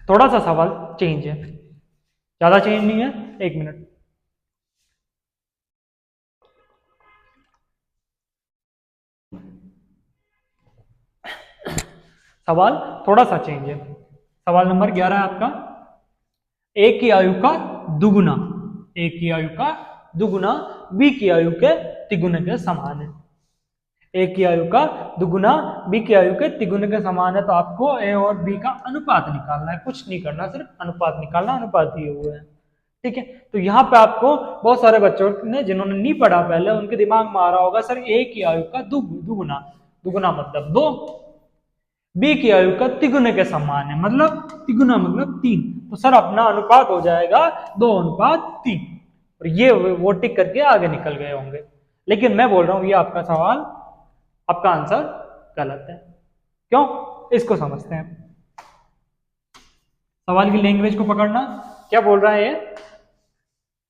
थोड़ा सा सवाल चेंज है, ज्यादा चेंज नहीं है, 1 मिनट। सवाल थोड़ा सा चेंज है। सवाल नंबर 11 है आपका, ए की आयु का दुगुना, ए की आयु का दुगुना बी की आयु के तिगुने के समान है। ए की आयु का दुगुना बी की आयु के तिगुने के समान है, तो आपको ए और बी का अनुपात निकालना है, कुछ नहीं करना, सिर्फ अनुपात निकालना, अनुपात दिए हुए हैं। ठीक है, तो यहाँ पे आपको बहुत सारे बच्चों ने जिन्होंने नहीं पढ़ा पहले, उनके दिमाग में आ रहा होगा सर ए की आयु का दुगुना, दुगुना मतलब 2, बी की आयु का तिगुने के समान है, मतलब तिगुना मतलब 3। तो सर अपना अनुपात हो जाएगा 2:3, और ये वो टिक करके आगे निकल गए होंगे। लेकिन मैं बोल रहा हूं ये आपका सवाल, आपका आंसर गलत है। क्यों, इसको समझते हैं। सवाल की लैंग्वेज को पकड़ना, क्या बोल रहा है ये,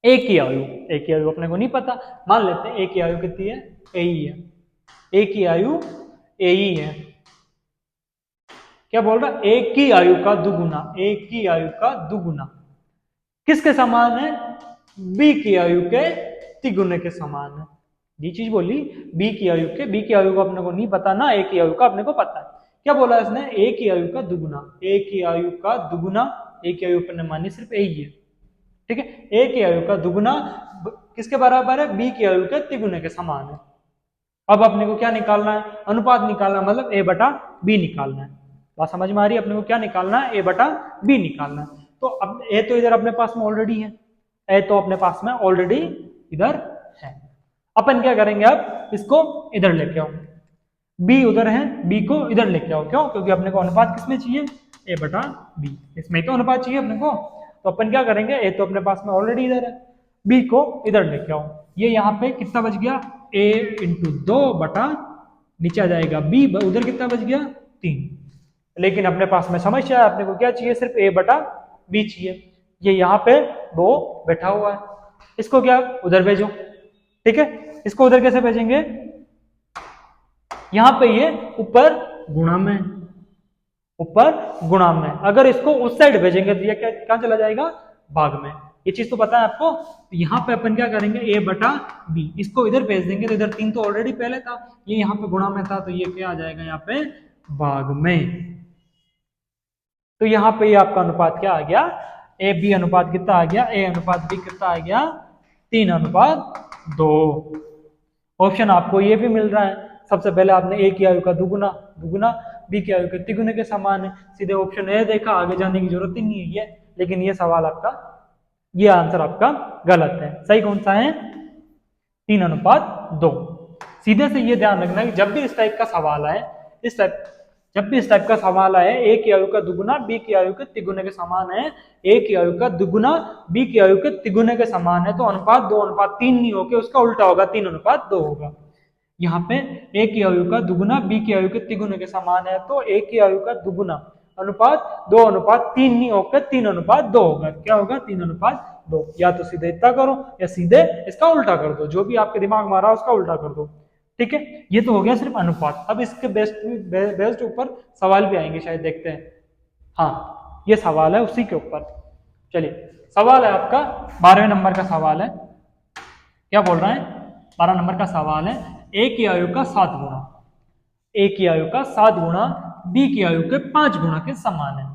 ए की आयु, ए की आयु अपने को नहीं पता, मान लेते हैं ए की आयु कितनी है, ए ही है, ए की आयु ए ही है। क्या बोल रहा है, ए की आयु का दुगुना, ए की आयु का दुगुना किसके समान है, बी की आयु के तिगुने के समान है। ये चीज बोली, बी की आयु के, बी की आयु को अपने को नहीं पता ना, ए की आयु का अपने को पता है। क्या बोला इसने, ए की आयु का दुगुना, ए की आयु का दुगुना, ए की आयु अपने मानी सिर्फ ए ही है। ठीक है, ए की आयु का दुगुना किसके बराबर है? बी की आयु के तिगुने के समान है। अब अपने को क्या निकालना है? अनुपात निकालना, मतलब ए बटा बी निकालना है। बात समझ में आ रही है? अपने को क्या निकालना है? ए बटा बी निकालना है। तो अब ए तो इधर अपने पास में ऑलरेडी है, ए तो अपने पास में ऑलरेडी इधर है। अपन क्या करेंगे? अब इसको इधर लेके आओ, बी उधर है, बी को इधर लेके आओ। क्यों? क्योंकि अपने को अनुपात किसमें चाहिए? ए बटा बी, इसमें तो अनुपात चाहिए अपने को। तो अपन क्या करेंगे? ए तो अपने पास में ऑलरेडी इधर है, बी को इधर लेके आओ। ये यहाँ पे कितना बच गया? ए इंटू 2 बटा नीचे आ जाएगा बी, उधर कितना बच गया? 3। लेकिन अपने पास में समस्या है, अपने को क्या चाहिए? सिर्फ ए बटा बी चाहिए। ये यहाँ पे 2 बैठा हुआ है, इसको क्या उधर भेजो। ठीक है, इसको उधर कैसे भेजेंगे? यहाँ पे ये ऊपर गुणा में, ऊपर गुणा में। अगर इसको उस साइड भेजेंगे तो ये क्या चला जाएगा? भाग में। ये चीज तो पता है आपको। तो यहाँ पे अपन क्या करेंगे? ए बटा बी, इसको इधर भेज देंगे तो इधर 3 तो ऑलरेडी पहले था, ये यहाँ पे गुणा में था, तो ये क्या आ जाएगा? यहाँ पे भाग में। तो यहाँ पे ये आपका अनुपात क्या आ गया? ए बी अनुपात कितना आ गया? ए अनुपात बी कितना आ गया? 3:2। ऑप्शन आपको ये भी मिल रहा है। सबसे पहले आपने ए की आयु का दुगुना, दुगुना बी की आयु के तिगुने के समान है, सीधे ऑप्शन ए देखा, आगे जाने की जरूरत ही नहीं है ये। लेकिन ये सवाल आपका, ये आंसर आपका गलत है। सही कौन सा है? 3:2। सीधे से ये ध्यान रखना कि जब भी इस टाइप का सवाल आए, जब भी इस टाइप का सवाल आए, ए की आयु का दुगुना बी की आयु के तिगुने के समान है, ए की आयु का दुगुना बी की आयु के तिगुने के समान है, तो अनुपात 2:3 नहीं होके उसका उल्टा होगा, 3:2 होगा। यहाँ पे ए की आयु का दुगुना बी की आयु के तिगुने के समान है, तो ए की आयु का दुगुना अनुपात 2:3 नहीं होकर 3:2 होगा। क्या होगा? 3:2। या तो सीधे इतना करो या सीधे इसका उल्टा कर दो, जो भी आपके दिमाग में आ रहा है उसका उल्टा कर दो। ठीक है, ये तो हो गया सिर्फ अनुपात। अब इसके बेस्ट ऊपर सवाल भी आएंगे शायद, देखते हैं। हाँ, ये सवाल है उसी के ऊपर। चलिए, सवाल है आपका 12वें नंबर का सवाल है। क्या बोल रहा है? 12 नंबर का सवाल है, ए की आयु का 7 गुना, ए की आयु का 7 गुना बी की आयु के 5 गुना के समान है।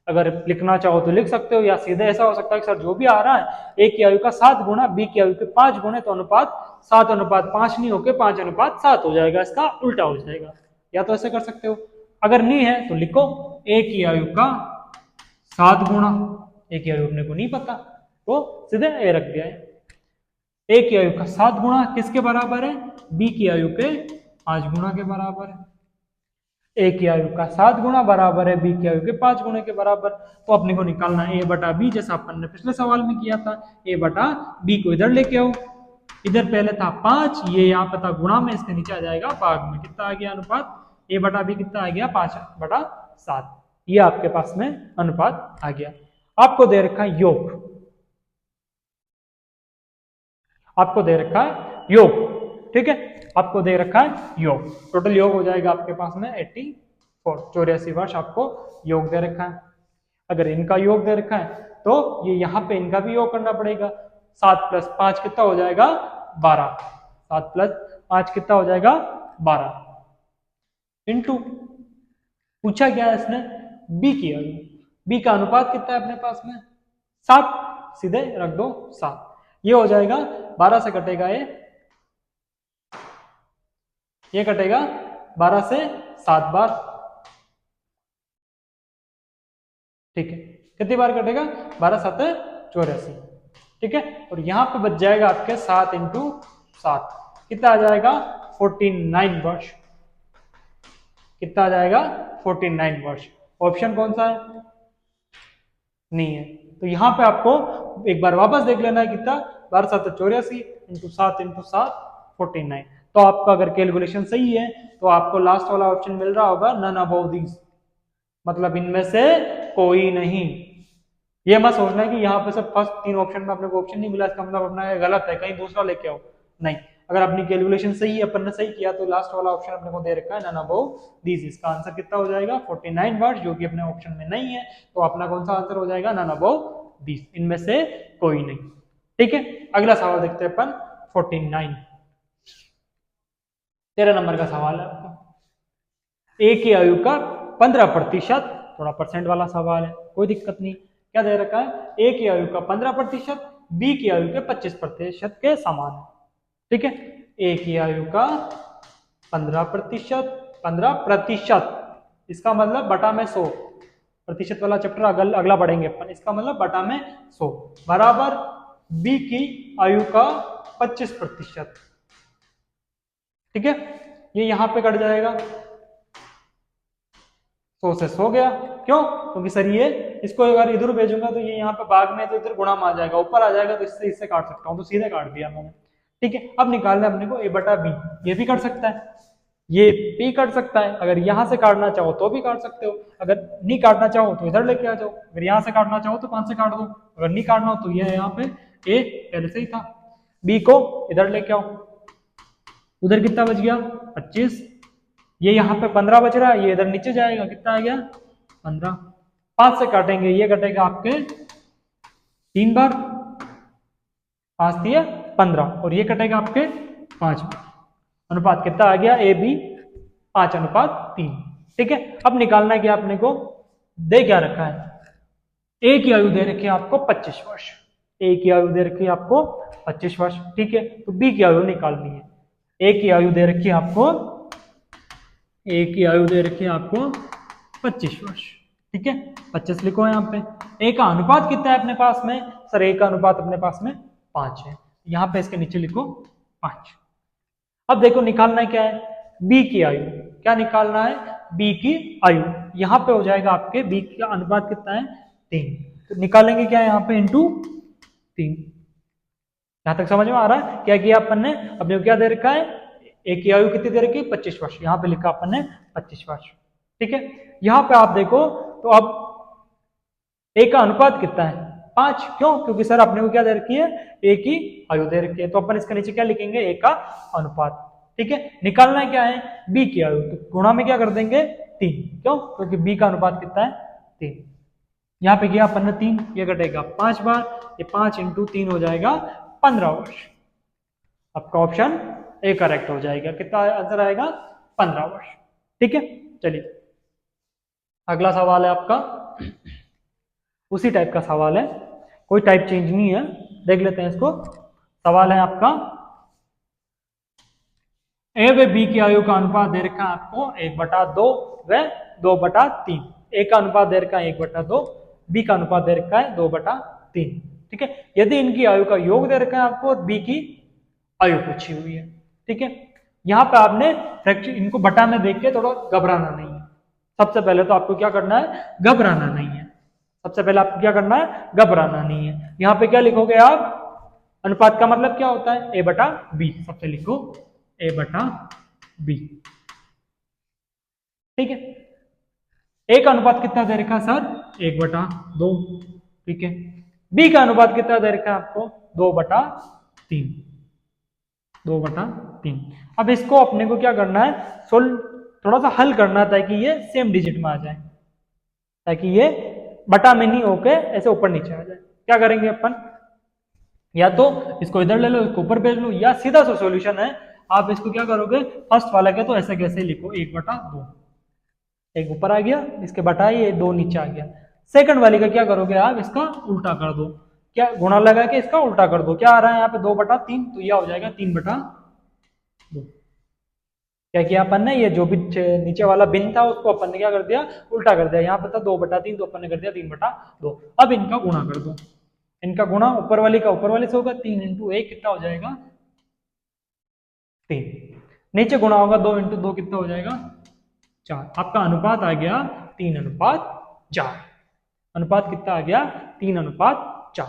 अगर लिखना चाहो तो लिख सकते हो, या सीधे ऐसा हो सकता है कि सर जो भी आ रहा है, ए की आयु का 7 गुना बी की आयु के 5 गुणे, तो अनुपात 7:5 नहीं होके 5:7 हो जाएगा, इसका उल्टा हो जाएगा। या तो ऐसे कर सकते हो, अगर नहीं है तो लिखो ए की आयु का 7 गुना, ए की आयु अपने को नहीं पता तो सीधे ए रख दिया है। ए की आयु का 7 गुना किसके बराबर है? बी की आयु के 5 गुना के बराबर है। ए की आयु का 7 गुना बराबर है बी की आयु के 5 गुने के बराबर। तो अपने को निकालना है ए बटा बी, जैसा अपन ने पिछले सवाल में किया था। ए बटा बी को इधर लेके आओ, इधर पहले था 5, ये यहाँ पे था गुणा में, इसके नीचे आ जाएगा भाग में। कितना आ गया अनुपात? ए बटा बी कितना आ गया? 5/7। ये आपके पास में अनुपात आ गया। आपको दे रखा है योग, आपको दे रखा है योग। ठीक है, आपको दे रखा है योग। टोटल योग हो जाएगा आपके पास में 84, 84 वर्ष आपको योग दे रखा है। अगर इनका योग दे रखा है तो ये यहाँ पे इनका भी योग करना पड़ेगा। 7 + 5 कितना हो जाएगा? 12। 7 + 5 कितना हो जाएगा? 12 इंटू, पूछा क्या है इसने? बी की आयु, बी का अनुपात कितना है अपने पास में? 7, सीधे रख दो 7। ये हो जाएगा 12 से कटेगा ये कटेगा 12 से 7 बार। ठीक है, कितनी बार कटेगा? 12 × 7 = 84। ठीक है, और यहां पे बच जाएगा आपके 7 × 7, कितना आ जाएगा? 49 वर्ष। कितना आ जाएगा? 49 वर्ष। ऑप्शन कौन सा है? नहीं है। तो यहां पे आपको एक बार वापस देख लेना है कितना? 12 × 7 = 84 × 7 × 7 49। तो आपका अगर कैलकुलेशन सही है तो आपको लास्ट वाला ऑप्शन मिल रहा होगा, नन अबव दीज, मतलब इनमें से कोई नहीं। ये मत सोचना है कि यहाँ पे सब फर्स्ट 3 ऑप्शन में अपने को ऑप्शन नहीं मिला, इसका मतलब अपना गलत है, कहीं दूसरा लेके आओ। नहीं, अगर अपनी कैलकुलेशन सही है, अपन ने सही किया, तो लास्ट वाला ऑप्शन अपने को दे रखा है नन अबव दीज। इसका आंसर कितना हो जाएगा? 49 वर्ष, जो कि अपने ऑप्शन में नहीं है। तो अपना कौन सा आंसर हो जाएगा? नन अबव दीज, इनमें से कोई नहीं। ठीक है, अगला सवाल देखते हैं अपन 49, 13 नंबर का सवाल है आपका। ए की आयु का 15%, थोड़ा परसेंट वाला सवाल है, कोई दिक्कत नहीं। क्या दे रखा है? ए की आयु का 15%, बी की आयु के 25% के समान है। ठीक है, ए की आयु का 15%, इसका मतलब बटा में 100, प्रतिशत वाला चैप्टर अगला पढ़ेंगे अपन, इसका मतलब बटा में 100 बराबर बी की आयु का 25%। ठीक है, ये यहां पे कट जाएगा, 100 से 100 गया, क्यों? क्योंकि सर ये इसको अगर इधर भेजूंगा तो ये यहाँ पे भाग में तो इधर गुणा में आ जाएगा, ऊपर आ जाएगा तो इससे काट सकता हूँ, तो सीधे काट दिया मैंने। ठीक है, अब निकालना है अपने को ए बटा बी, ये भी कट सकता है, ये भी कट सकता है, अगर यहां से काटना चाहो तो भी काट सकते हो, अगर नहीं काटना चाहो तो इधर लेके आ जाओ, अगर यहां से काटना चाहो तो 5 से काट दो, अगर नहीं काटना हो तो ये यहाँ पे ए पहले से ही था, बी को इधर लेके आओ, उधर कितना बच गया 25, ये यहाँ पे 15 बच रहा है, ये इधर नीचे जाएगा, कितना आ गया 15, 5 से काटेंगे, ये कटेगा आपके 3 बार, 5 दिए 15, और ये कटेगा आपके 5 बार, अनुपात कितना आ गया ए बी 5:3। ठीक है, अब निकालना है कि आपने को दे क्या रखा है, ए की आयु दे रखी है आपको 25 वर्ष, ए की आयु दे रखी है आपको 25 वर्ष। ठीक है, तो बी की आयु निकालनी है, ए की आयु दे रखी है आपको, ए की आयु दे रखी है आपको 25 वर्ष। ठीक है, 25 लिखो यहाँ पे, ए का अनुपात कितना है अपने पास में, सर ए का अनुपात अपने पास में 5 है, यहाँ पे इसके नीचे लिखो 5। अब देखो निकालना है क्या है, बी की आयु, क्या निकालना है, बी की आयु, यहाँ पे हो जाएगा आपके बी का अनुपात कितना है 3, तो निकालेंगे क्या यहाँ पे इंटू 3। यहां तक समझ में आ रहा है, क्या किया अपन ने, अपने को क्या दे रखा है, ए की आयु कितनी दे रखी है 25 वर्ष, यहाँ पे लिखा अपन ने 25 वर्ष। ठीक है, यहाँ पे आप देखो तो अब ए का अनुपात कितना है 5, क्यों? क्योंकि सर अपने को क्या दे रखी है, ए की आयु दे रखी है, तो अपन इसके नीचे क्या लिखेंगे, ए का अनुपात। ठीक है, निकालना है क्या है, बी की आयु, तो गुणा में क्या कर देंगे 3, क्यों? क्योंकि बी का अनुपात कितना है 3, यहाँ पे किया अपन ने 3, ये घटेगा 5 बार, ये 5 × 3 हो जाएगा 15 वर्ष। आपका ऑप्शन ए करेक्ट हो जाएगा, कितना आंसर आएगा 15 वर्ष। ठीक है, चलिए अगला सवाल है आपका, उसी टाइप का सवाल है, कोई टाइप चेंज नहीं है, देख लेते हैं इसको। सवाल है आपका, ए व बी की आयु का अनुपात दे रखा है आपको 1/2 व 2/3, ए का अनुपात दे रखा है 1/2, बी का अनुपात दे रखा है 2/3। ठीक है, यदि इनकी आयु का योग दे रखा है आपको और बी की आयु पूछी हुई है। ठीक है, यहाँ पे आपने फ्रैक्शन इनको बटा में देख के थोड़ा घबराना नहीं है, सबसे पहले तो आपको क्या करना है, घबराना नहीं है, सबसे पहले आपको क्या करना है, घबराना नहीं है। यहाँ पे क्या लिखोगे आप, अनुपात का मतलब क्या होता है, a/b, सबसे लिखो a/b। ठीक है, ए का अनुपात कितना दे रखा है सर 1/2, ठीक है, बी का अनुपात कितना दे रखा है आपको 2/3, 2/3। अब इसको अपने को क्या करना है, थोड़ा सा हल करना है ताकि ये सेम डिजिट में आ जाए, ताकि ये बटा में नहीं होके ऐसे ऊपर नीचे आ जाए। क्या करेंगे अपन, या तो इसको इधर ले लो, इसको ऊपर भेज लो, या सीधा सा सॉल्यूशन है, आप इसको क्या करोगे, फर्स्ट वाला के तो ऐसे कैसे लिखो 1/2, एक ऊपर आ गया, इसके बटा ये 2 नीचे आ गया। सेकंड वाली का क्या करोगे आप, इसका उल्टा कर दो, क्या गुणा लगा के इसका उल्टा कर दो, क्या आ रहा है यहाँ पे 2/3, तो यह हो जाएगा 3/2। क्या किया अपन ने, ये जो भी नीचे वाला भिन्न था उसको अपन ने क्या कर दिया, उल्टा कर दिया, यहाँ पे था 2/3 तो अपन ने कर दिया 3/2। अब इनका गुणा कर दो, इनका गुणा ऊपर वाली का ऊपर वाले से होगा, 3 × 1 कितना हो जाएगा 3, नीचे गुणा होगा 2 × 2 कितना हो जाएगा 4, आपका अनुपात आ गया 3:4। अनुपात कितना आ गया 3:4।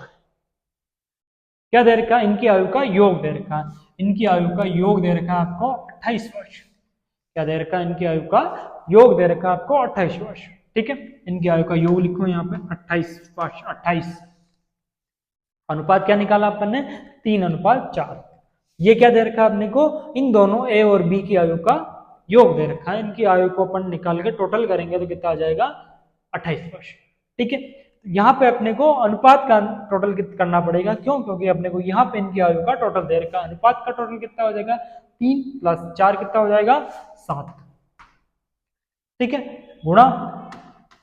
क्या दे रखा है, इनकी आयु का योग दे रखा है, इनकी आयु का योग दे रखा है आपको 28 वर्ष। क्या दे रखा है, इनकी आयु का योग दे रखा है आपको 28 वर्ष। ठीक है, इनकी आयु का योग लिखो यहाँ पे 28 वर्ष, 28। अनुपात क्या निकाला अपन ने 3:4। ये क्या दे रखा है अपने को, इन दोनों ए और बी की आयु का योग दे रखा है, इनकी आयु को अपन निकाल के टोटल करेंगे तो कितना आ जाएगा 28 वर्ष। ठीक है, यहाँ पे अपने को अनुपात का टोटल करना पड़ेगा, क्यों? क्योंकि अपने को यहाँ पे इनकी आयु का टोटल दे रखा है, अनुपात का टोटल कितना हो जाएगा 3 + 4 कितना हो जाएगा 7। ठीक है, गुणा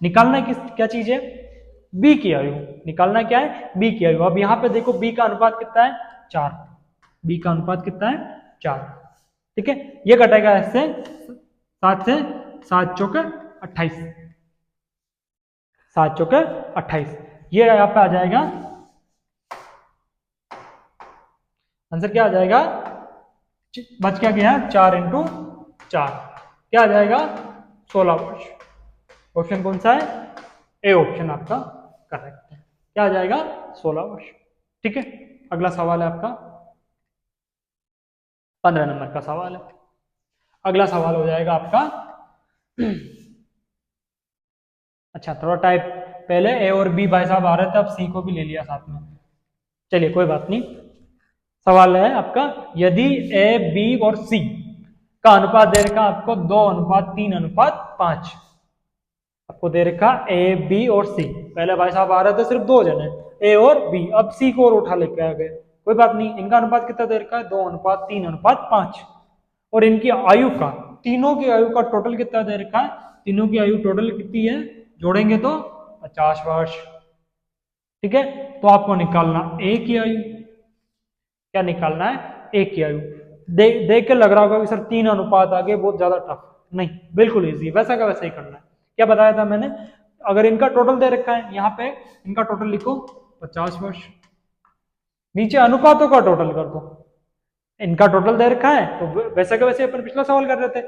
निकालना किस क्या चीज है, बी की आयु, निकालना क्या है, बी की आयु। अब यहाँ पे देखो बी का अनुपात कितना है, 4, बी का अनुपात कितना है, 4, ठीक है। ये कटेगा इससे 7 से, 7 चौके 28, 7 चौके 28, ये यहाँ पे आ जाएगा आंसर, क्या आ जाएगा, बच क्या गया 4 इंटू 4, क्या आ जाएगा 16 वर्ष। ऑप्शन कौन सा है, ए ऑप्शन आपका करेक्ट है, क्या आ जाएगा 16 वर्ष, ठीक है। अगला सवाल है आपका 15 नंबर का सवाल है। अगला सवाल हो जाएगा आपका अच्छा थोड़ा टाइप, पहले ए और बी भाई साहब आ रहे थे, अब सी को भी ले लिया साथ में, चलिए कोई बात नहीं। सवाल है आपका, यदि ए बी और सी का अनुपात दे रखा आपको 2:3:5, आपको दे रखा ए बी और सी, पहले भाई साहब आ रहे थे सिर्फ 2 जने ए और बी, अब सी को और उठा लेके आ गए, कोई बात नहीं। इनका अनुपात कितना दे रखा है 2:3:5, और इनकी आयु का, तीनों की आयु का टोटल कितना दे रखा है, तीनों की आयु टोटल कितनी है, जोड़ेंगे तो 50 वर्ष, ठीक है। तो आपको निकालना ए की आयु, क्या निकालना है, ए की आयु। देख के लग रहा होगा कि सर 3 अनुपात आगे बहुत ज्यादा टफ, नहीं बिल्कुल इजी, वैसा का वैसा ही करना है। क्या बताया था मैंने, अगर इनका टोटल दे रखा है, यहाँ पे इनका टोटल लिखो 50 वर्ष, नीचे अनुपातों का टोटल कर दो, इनका टोटल दे रखा है तो वैसे का वैसे अपन पिछला सवाल कर रहे थे,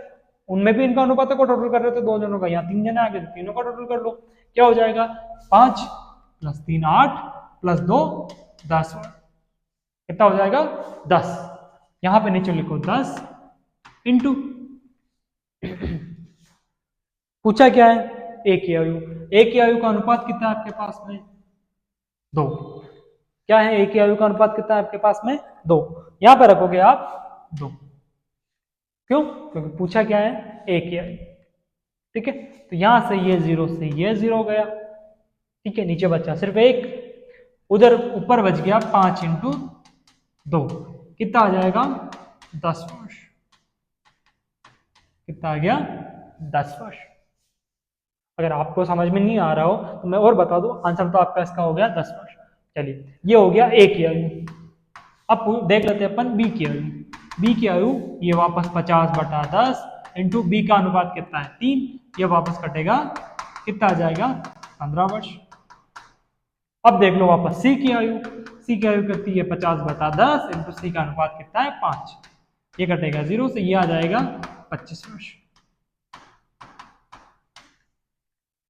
उनमें भी इनका अनुपातों का टोटल कर रहे थे 2 जनों का, यहाँ 3 जने आ गए तो तीनों का टोटल कर लो, क्या हो जाएगा 5 + 3 8 + 2 10, कितना हो जाएगा 10, यहां पे नीचे लिखो 10 इंटू, पूछा क्या है, ए की आयु, ए की आयु का अनुपात कितना है आपके पास में 2, क्या है ए की आयु का अनुपात कितना है आपके पास में 2, यहां पर रखोगे आप 2, क्यों, क्योंकि पूछा क्या है ए की आयु, ठीक है। तो यहां से ये 0 से ये 0 गया, ठीक है, नीचे बचा सिर्फ 1, उधर ऊपर बच गया 5 इंटू 2, कितना आ जाएगा 10 वर्ष, कितना आ गया 10 वर्ष। अगर आपको समझ में नहीं आ रहा हो तो मैं और बता दूं, आंसर तो आपका इसका हो गया 10 वर्ष। चलिए ये हो गया ए की आयु। अब देख लेते हैं अपन बी की आयु, बी की आयु ये वापस 50/10 इंटू बी का अनुपात कितना है 3, ये वापस कटेगा, कितना आ जाएगा 15 वर्ष। अब देख लो वापस सी की आयु, सी की आयु करती है 50/10 इंटू सी का अनुपात कितना है 5, ये कटेगा 0 से, ये आ जाएगा 25 वर्ष,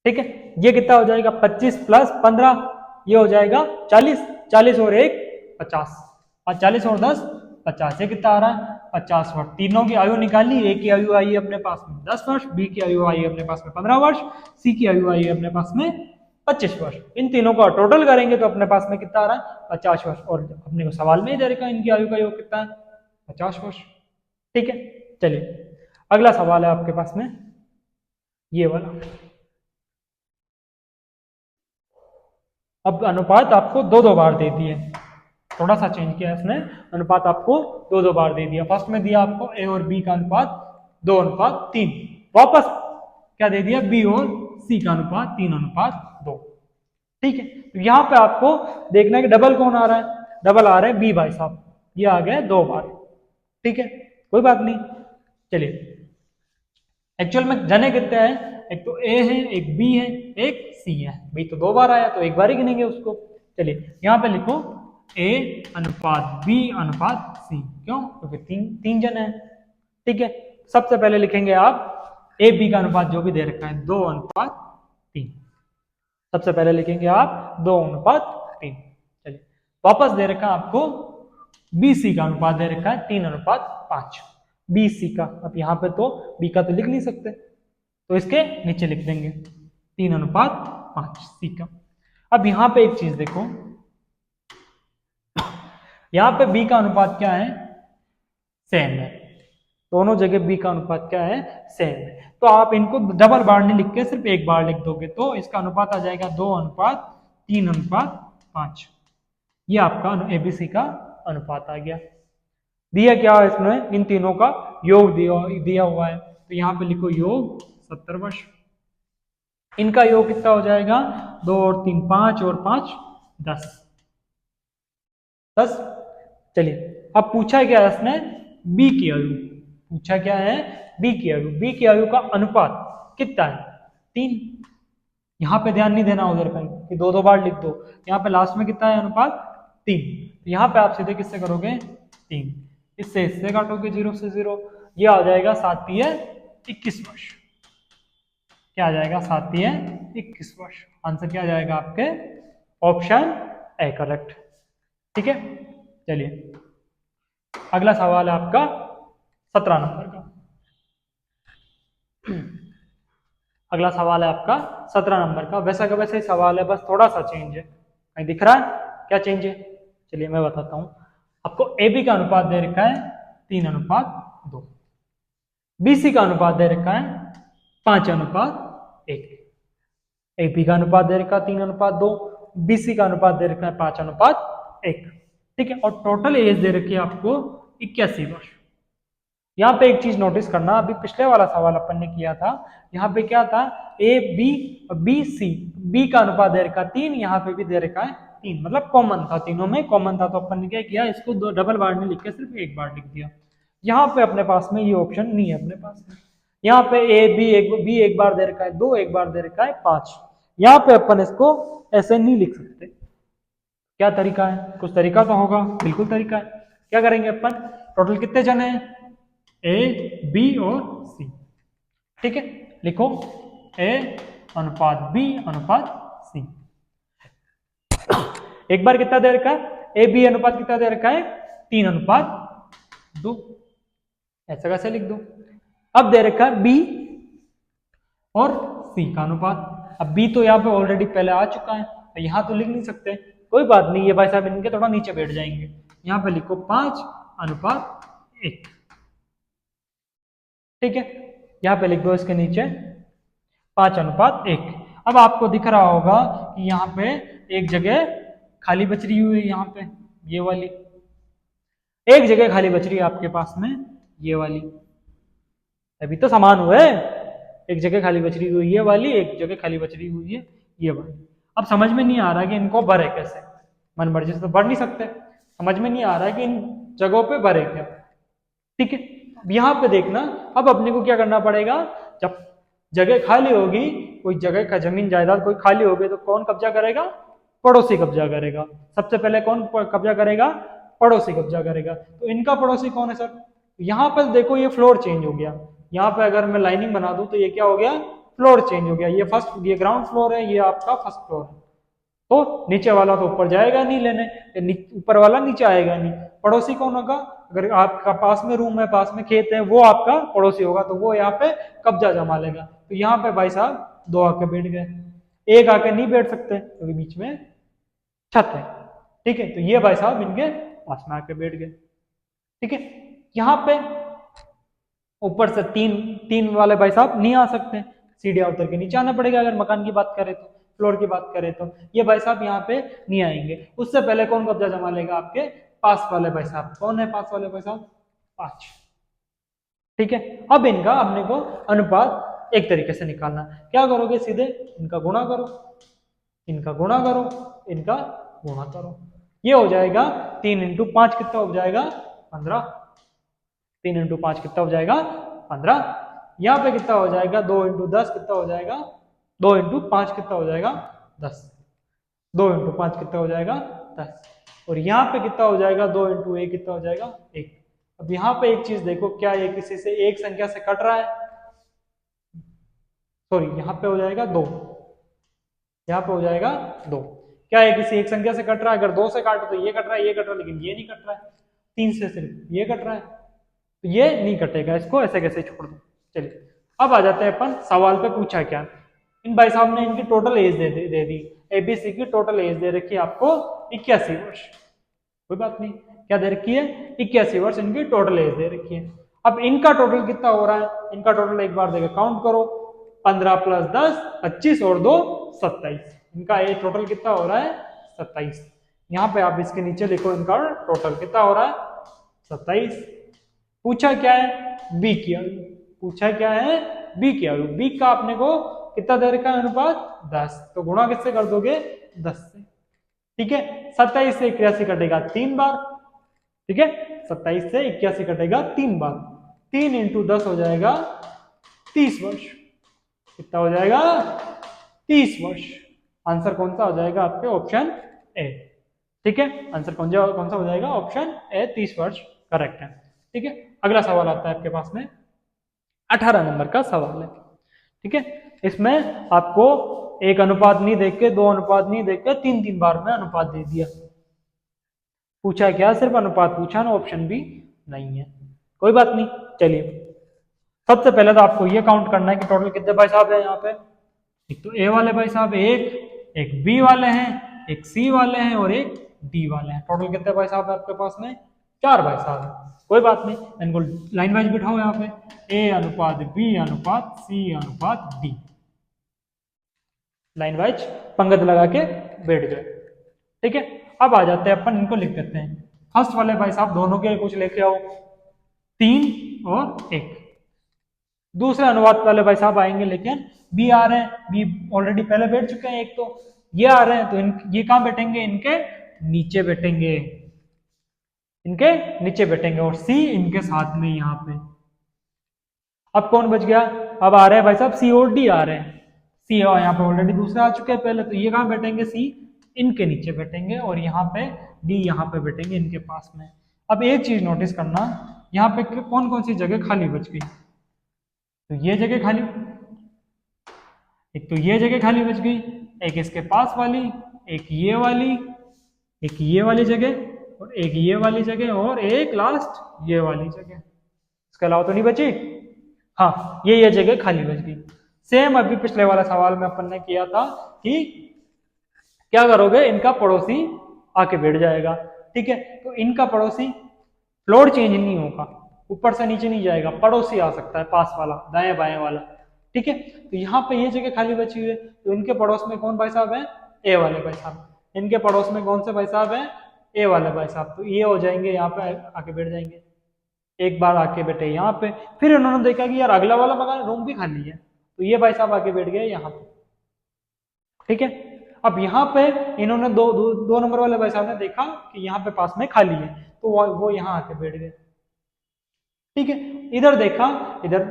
ठीक है। ये कितना हो जाएगा 25 + 15, ये हो जाएगा 40, 40 और 1 50, और 40 और 10 50, ये कितना आ रहा है 50 वर्ष। तीनों की आयु निकाली, ए की आयु आई है अपने पास में 10 वर्ष, बी की आयु आई है अपने पास में 15 वर्ष, सी की आयु आई है अपने पास में 25 वर्ष। इन तीनों का टोटल करेंगे तो अपने पास में कितना आ रहा है 50 वर्ष, और अपने को सवाल में ही दे रखा है इनकी आयु का योग कितना है 50 वर्ष, ठीक है। चलिए अगला सवाल है आपके पास में ये वाला। अब अनुपात आपको 2-2 बार दे दिए, थोड़ा सा चेंज किया इसने, अनुपात आपको 2-2 बार दे दिया। फर्स्ट में दिया आपको ए और बी का अनुपात 2:3, वापस क्या दे दिया बी और सी का अनुपात 3:2, ठीक है। तो यहाँ पे आपको देखना है कि डबल कौन आ रहा है, डबल आ रहा है बी भाई साहब, ये आ गया 2 बार, ठीक है, कोई बात नहीं। चलिए एक्चुअल में जने कितने हैं, एक तो ए है, एक बी है, एक सी है, बी तो 2 बार आया तो एक बार ही गिनेंगे उसको। चलिए यहाँ पे लिखो ए अनुपात बी अनुपात सी, क्यों, क्योंकि तीन जन है, ठीक है। सबसे पहले लिखेंगे आप ए बी का अनुपात जो भी दे रखा है 2:3, सबसे पहले लिखेंगे आप 2:3। चलिए वापस दे रखा है आपको बी सी का अनुपात दे रखा है 3:5, बी सी का, अब यहाँ पे तो बी का तो लिख नहीं सकते तो इसके नीचे लिख देंगे 3:5 सी का। अब यहाँ पे एक चीज देखो, यहाँ पे बी का अनुपात क्या है सेम है, दोनों जगह बी का अनुपात क्या है सेम है, तो आप इनको डबल बार नहीं लिख के सिर्फ एक बार लिख दोगे तो इसका अनुपात आ जाएगा 2:3:5, ये आपका एबीसी का अनुपात आ गया। दिया क्या है इसमें, इन तीनों का योग दिया हुआ है, तो यहाँ पे लिखो योग 70 वर्ष, इनका योग कितना हो जाएगा 2 और 3 5 और 5 10 10। चलिए अब पूछा क्या है इसने, बी की आयु। पूछा क्या है, बी की आयु। बी की आयु का अनुपात कितना है, 3। यहाँ पे ध्यान नहीं देना उधर कहीं कि दो दो बार लिख दो, यहाँ पे लास्ट में कितना है अनुपात, 3। यहाँ पे आप सीधे किससे करोगे, 3, इससे काटोगे 0 से 0, ये आ जाएगा 7 तिये 21 वर्ष। क्या आ जाएगा, 7 तिये 21 वर्ष। आंसर क्या आ जाएगा आपके, ऑप्शन ए करेक्ट। ठीक है, चलिए अगला सवाल है आपका 17 नंबर का। अगला सवाल है आपका 17 नंबर का। वैसा का वैसे ही सवाल है, बस थोड़ा सा चेंज है। कहीं दिख रहा है क्या चेंज है, चलिए मैं बताता हूं आपको। ए बी का अनुपात दे रखा है 3:2, बी सी का अनुपात दे रखा है 5:1। ए बी का अनुपात दे रखा है 3:2, बी सी का अनुपात दे रखा है 5:1। ठीक है, और टोटल एज दे रखी है आपको 81 वर्ष। यहाँ पे एक चीज नोटिस करना, अभी पिछले वाला सवाल अपन ने किया था, यहाँ पे क्या था, ए बी और बी सी, बी का अनुपात दे रखा 3, यहाँ पे भी दे रखा है 3, मतलब कॉमन था, तीनों में कॉमन था। तो अपन ने क्या किया, इसको दो डबल बार नहीं लिख के सिर्फ एक बार लिख दिया। यहाँ पे अपने पास में ये ऑप्शन नहीं है अपने पास में। यहाँ पे ए बी एक बार दे रखा है 2, एक बार दे रखा है 5। यहाँ पे अपन इसको ऐसे नहीं लिख सकते। क्या तरीका है, कुछ तरीका तो होगा, बिल्कुल तरीका है। क्या करेंगे अपन, टोटल कितने जने हैं, ए बी और सी। ठीक है, लिखो ए अनुपात बी अनुपात सी। एक बार कितना दे रखा है, ए बी अनुपात कितना दे रखा है, 3:2। ऐसा कैसे लिख दो। अब दे रखा है बी और सी का अनुपात। अब बी तो यहाँ पे ऑलरेडी पहले आ चुका है, तो यहाँ तो लिख नहीं सकते, कोई बात नहीं, ये भाई साहब इनके थोड़ा नीचे बैठ जाएंगे। यहाँ पे लिखो 5:1। ठीक है, यहाँ पे लिख दो इसके नीचे 5:1। अब आपको दिख रहा होगा कि यहाँ पे एक जगह खाली बच रही हुई है, यहाँ पे ये वाली एक जगह खाली बच रही है आपके पास में, ये वाली। अभी तो समान हुए, एक जगह खाली बच रही हुई ये वाली, एक जगह खाली बच रही हुई है ये वाली। अब समझ में नहीं आ रहा कि इनको भरे कैसे, मन मर्जी से तो भर नहीं सकते, समझ में नहीं आ रहा है कि इन जगहों पे भरे क्या। ठीक है, यहाँ पे देखना, अब अपने को क्या करना पड़ेगा, जब जगह खाली होगी, कोई जगह का जमीन जायदाद कोई खाली होगी, तो कौन कब्जा करेगा, पड़ोसी कब्जा करेगा। सबसे पहले कौन कब्जा करेगा, पड़ोसी कब्जा करेगा। तो इनका पड़ोसी कौन है सर, यहाँ पर देखो ये फ्लोर चेंज हो गया। यहाँ पे अगर मैं लाइनिंग बना दूं तो ये क्या हो गया, फ्लोर चेंज हो गया। ये ग्राउंड फ्लोर है, ये आपका फर्स्ट फ्लोर है। तो नीचे वाला तो ऊपर जाएगा नहीं लेने, ऊपर वाला नीचे आएगा नहीं। पड़ोसी कौन होगा, अगर आपका पास में रूम है, पास में खेत है, वो आपका पड़ोसी होगा, तो वो यहाँ पे कब्जा जमा लेगा। तो यहाँ पे भाई साहब 2 आके बैठ गए, एक आके नहीं बैठ सकते क्योंकि तो बीच में छत है। ठीक है, तो ये भाई साहब इनके पास में आके बैठ गए। ठीक है, यहाँ पे ऊपर से तीन वाले भाई साहब नहीं आ सकते, सीढ़ियां उतर के नीचे आना पड़ेगा। अगर मकान की बात करें तो, फ्लोर की बात करें तो ये भाई साहब यहाँ पे नहीं आएंगे। उससे पहले कौन कब्जा जमा लेगा, आपके पास वाले भाई साहब। कौन है पास वाले भाई साहब, 5। ठीक है, अब इनका अपने को अनुपात एक तरीके से निकालना। क्या करोगे, सीधे इनका गुणा करो, इनका गुणा करो, इनका गुणा करो। ये हो जाएगा 3 × 5 कितना हो जाएगा, 15। 3 × 5 कितना हो जाएगा, 15। यहाँ पे कितना हो जाएगा, 2 × 10 कितना हो जाएगा, 2 × 5 कितना हो जाएगा, 10। 2 × 5 कितना हो जाएगा, 10। और यहाँ पे कितना हो जाएगा, 2 × 1 कितना हो जाएगा, 1। अब यहाँ पे एक चीज देखो, क्या ये किसी से एक संख्या से कट रहा है, सॉरी यहाँ पे हो जाएगा 2, यहाँ पे हो जाएगा 2। क्या ये किसी एक संख्या से कट रहा है, अगर 2 से काटो तो ये कट रहा है, ये कट रहा है, लेकिन ये नहीं कट रहा है। 3 से सिर्फ ये कट रहा है, तो ये नहीं कटेगा, इसको ऐसे कैसे छोड़ दो। चलिए अब आ जाते हैं अपन सवाल पे, पूछा क्या, इन भाई साहब ने इनकी टोटल एज दे दी, एबीसी की टोटल एज दे रखी है आपको 81 वर्ष। कोई बात नहीं, क्या दे रखी है, 81 वर्ष इनकी टोटल एज दे रखी है। अब इनका टोटल कितना हो रहा है, इनका टोटल एक बार देकर काउंट करो, 15 + 10 25 और 2 27। इनका एज टोटल कितना हो रहा है, 27। यहाँ पे आप इसके नीचे लिखो इनका टोटल कितना हो रहा है, 27। पूछा क्या है, बी की आयु। पूछा क्या है, बी की आयु। बी का अपने को कितना दे रखा है अनुपात 10, तो गुणा किससे कर दोगे 10 से। ठीक है, 27 से 81 कटेगा 3 बार। ठीक है, 27 से 81 कटेगा 3 बार, 3 इंटू 10 हो जाएगा 30 वर्ष। कितना हो जाएगा 30 वर्ष। आंसर कौन सा हो जाएगा आपके ऑप्शन ए। ठीक है, आंसर कौन सा हो जाएगा ऑप्शन ए 30 वर्ष करेक्ट है। ठीक है, अगला सवाल आता है आपके पास में 18 नंबर का सवाल है। ठीक है, इसमें आपको एक अनुपात नहीं देख के, दो अनुपात नहीं देख के, 3 बार में अनुपात दे दिया। पूछा क्या, सिर्फ अनुपात पूछा ना, ऑप्शन भी नहीं है। कोई बात नहीं, चलिए सबसे पहले तो आपको ये काउंट करना है कि टोटल कितने भाई साहब है यहाँ पे। एक तो ए वाले भाई साहब एक बी वाले हैं, एक सी वाले हैं और एक डी वाले हैं। टोटल कितने भाई साहब है आपके पास में 4 भाई साहब है। कोई बात नहीं, इनको लाइन वाइज बिठाओ यहाँ पे, ए अनुपात बी अनुपात सी अनुपात डी, लाइन वाइज पंगत लगा के बैठ गए। ठीक है, अब आ जाते हैं अपन, इनको लिख देते हैं। फर्स्ट वाले भाई साहब दोनों के कुछ लेके आओ, 3 और 1। दूसरे अनुपात वाले भाई साहब आएंगे, लेकिन बी आ रहे हैं, बी ऑलरेडी पहले बैठ चुके हैं एक, तो ये आ रहे हैं, तो ये कहां बैठेंगे, इनके नीचे बैठेंगे, इनके नीचे बैठेंगे, और सी इनके साथ में यहाँ पे। अब कौन बच गया, अब आ रहे हैं भाई साहब सी और डी आ रहे हैं। सी यहाँ पे ऑलरेडी दूसरे आ चुके हैं पहले, तो ये कहां बैठेंगे, सी इनके नीचे बैठेंगे, और यहाँ पे डी यहाँ पे बैठेंगे इनके पास में। अब एक चीज नोटिस करना, यहाँ पे कौन कौन सी जगह खाली बच गई, तो ये जगह खाली, एक तो ये जगह खाली बच गई, एक इसके पास वाली, एक ये वाली, एक ये वाली जगह, और एक ये वाली जगह, और एक लास्ट ये वाली जगह। इसके अलावा तो नहीं बची। हाँ, ये जगह खाली बच गई। सेम अभी पिछले वाला सवाल में अपन ने किया था कि क्या करोगे, इनका पड़ोसी आके बैठ जाएगा। ठीक है, तो इनका पड़ोसी फ्लोर चेंज नहीं होगा, ऊपर से नीचे नहीं जाएगा, पड़ोसी आ सकता है पास वाला, दाएं बाएं वाला। ठीक है, तो यहाँ पे ये जगह खाली बची हुई है, तो इनके पड़ोस में कौन भाई साहब है, ए वाले भाई साहब। इनके पड़ोस में कौन से भाई साहब है, ए वाले भाई साहब, तो ये हो जाएंगे यहाँ पे आके बैठ जाएंगे। एक बार आके बैठे यहाँ पे, फिर उन्होंने देखा कि यार अगला वाला मकान रूम भी खाली है, तो ये भाई साहब आके बैठ गए यहाँ पे। ठीक है, अब यहाँ पे इन्होंने दो नंबर वाले भाई साहब ने देखा कि यहाँ पे पास में खाली है, तो वो यहाँ आके बैठ गए। ठीक है, इधर देखा, इधर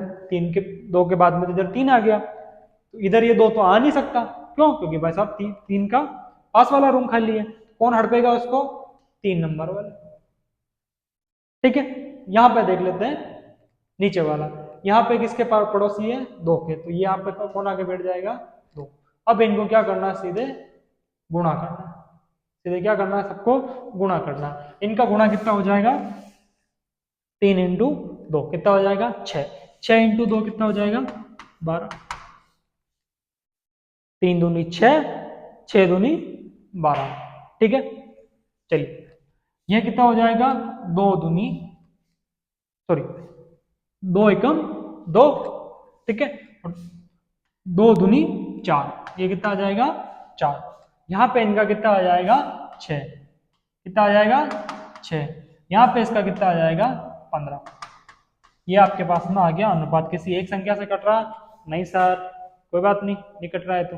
2 के बाद में इधर 3 आ गया, तो इधर ये 2 तो आ नहीं सकता, क्यों, क्योंकि भाई साहब 3 का पास वाला रूम खाली है, कौन हड़पेगा उसको, 3 नंबर वाले। ठीक है, यहाँ पे देख लेते हैं नीचे वाला, यहाँ पे किसके पड़ोसी है, 2 के, तो यहाँ पे कौन आके बैठ जाएगा, 2। अब इनको क्या करना है, सीधे गुणा करना, सीधे क्या करना है, सबको गुणा करना। इनका गुणा कितना हो जाएगा, 3 इंटू 2 कितना हो जाएगा 6, 6 इंटू 2 कितना हो जाएगा 12, 3 दूनी 6, 6 दूनी 12। ठीक है, चलिए यह कितना हो जाएगा, 2 दूनी, सॉरी 2 एकम 2। ठीक है, 2 दूनी 4, ये कितना आ जाएगा 4। यहाँ पे इनका कितना आ जाएगा 6, कितना आ जाएगा 6, यहाँ पे इसका कितना आ जाएगा 15। ये आपके पास में आ गया अनुपात किसी एक संख्या से कट रहा, नहीं सर कोई बात नहीं कट रहा है तो।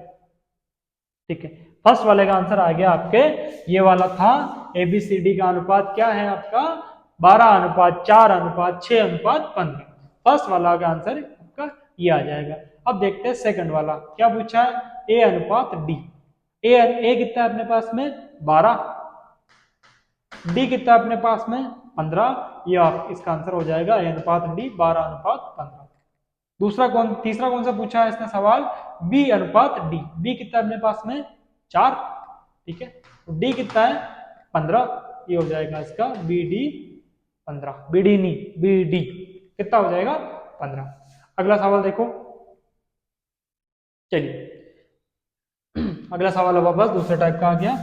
ठीक है, फर्स्ट वाले का आंसर आ गया आपके, ये वाला था ABCD का अनुपात क्या है आपका 12:4:6:15। फर्स्ट वाला का आंसर आपका ये आ जाएगा। अब देखते हैं सेकंड वाला क्या पूछा है, A अनुपात D। ए कितना है अपने पास में 12, D कितना है अपने पास में 15, ये आप इसका आंसर हो जाएगा A अनुपात D 12:15। तीसरा कौन सा पूछा है इसने सवाल, B अनुपात D। B कितना है अपने पास में 4। ठीक है, तो D कितना है 15, ये हो जाएगा इसका BD 15, BD नहीं BD कितना हो जाएगा 15। अगला सवाल देखो, चलिए अगला सवाल अब बस दूसरे टाइप का आ गया।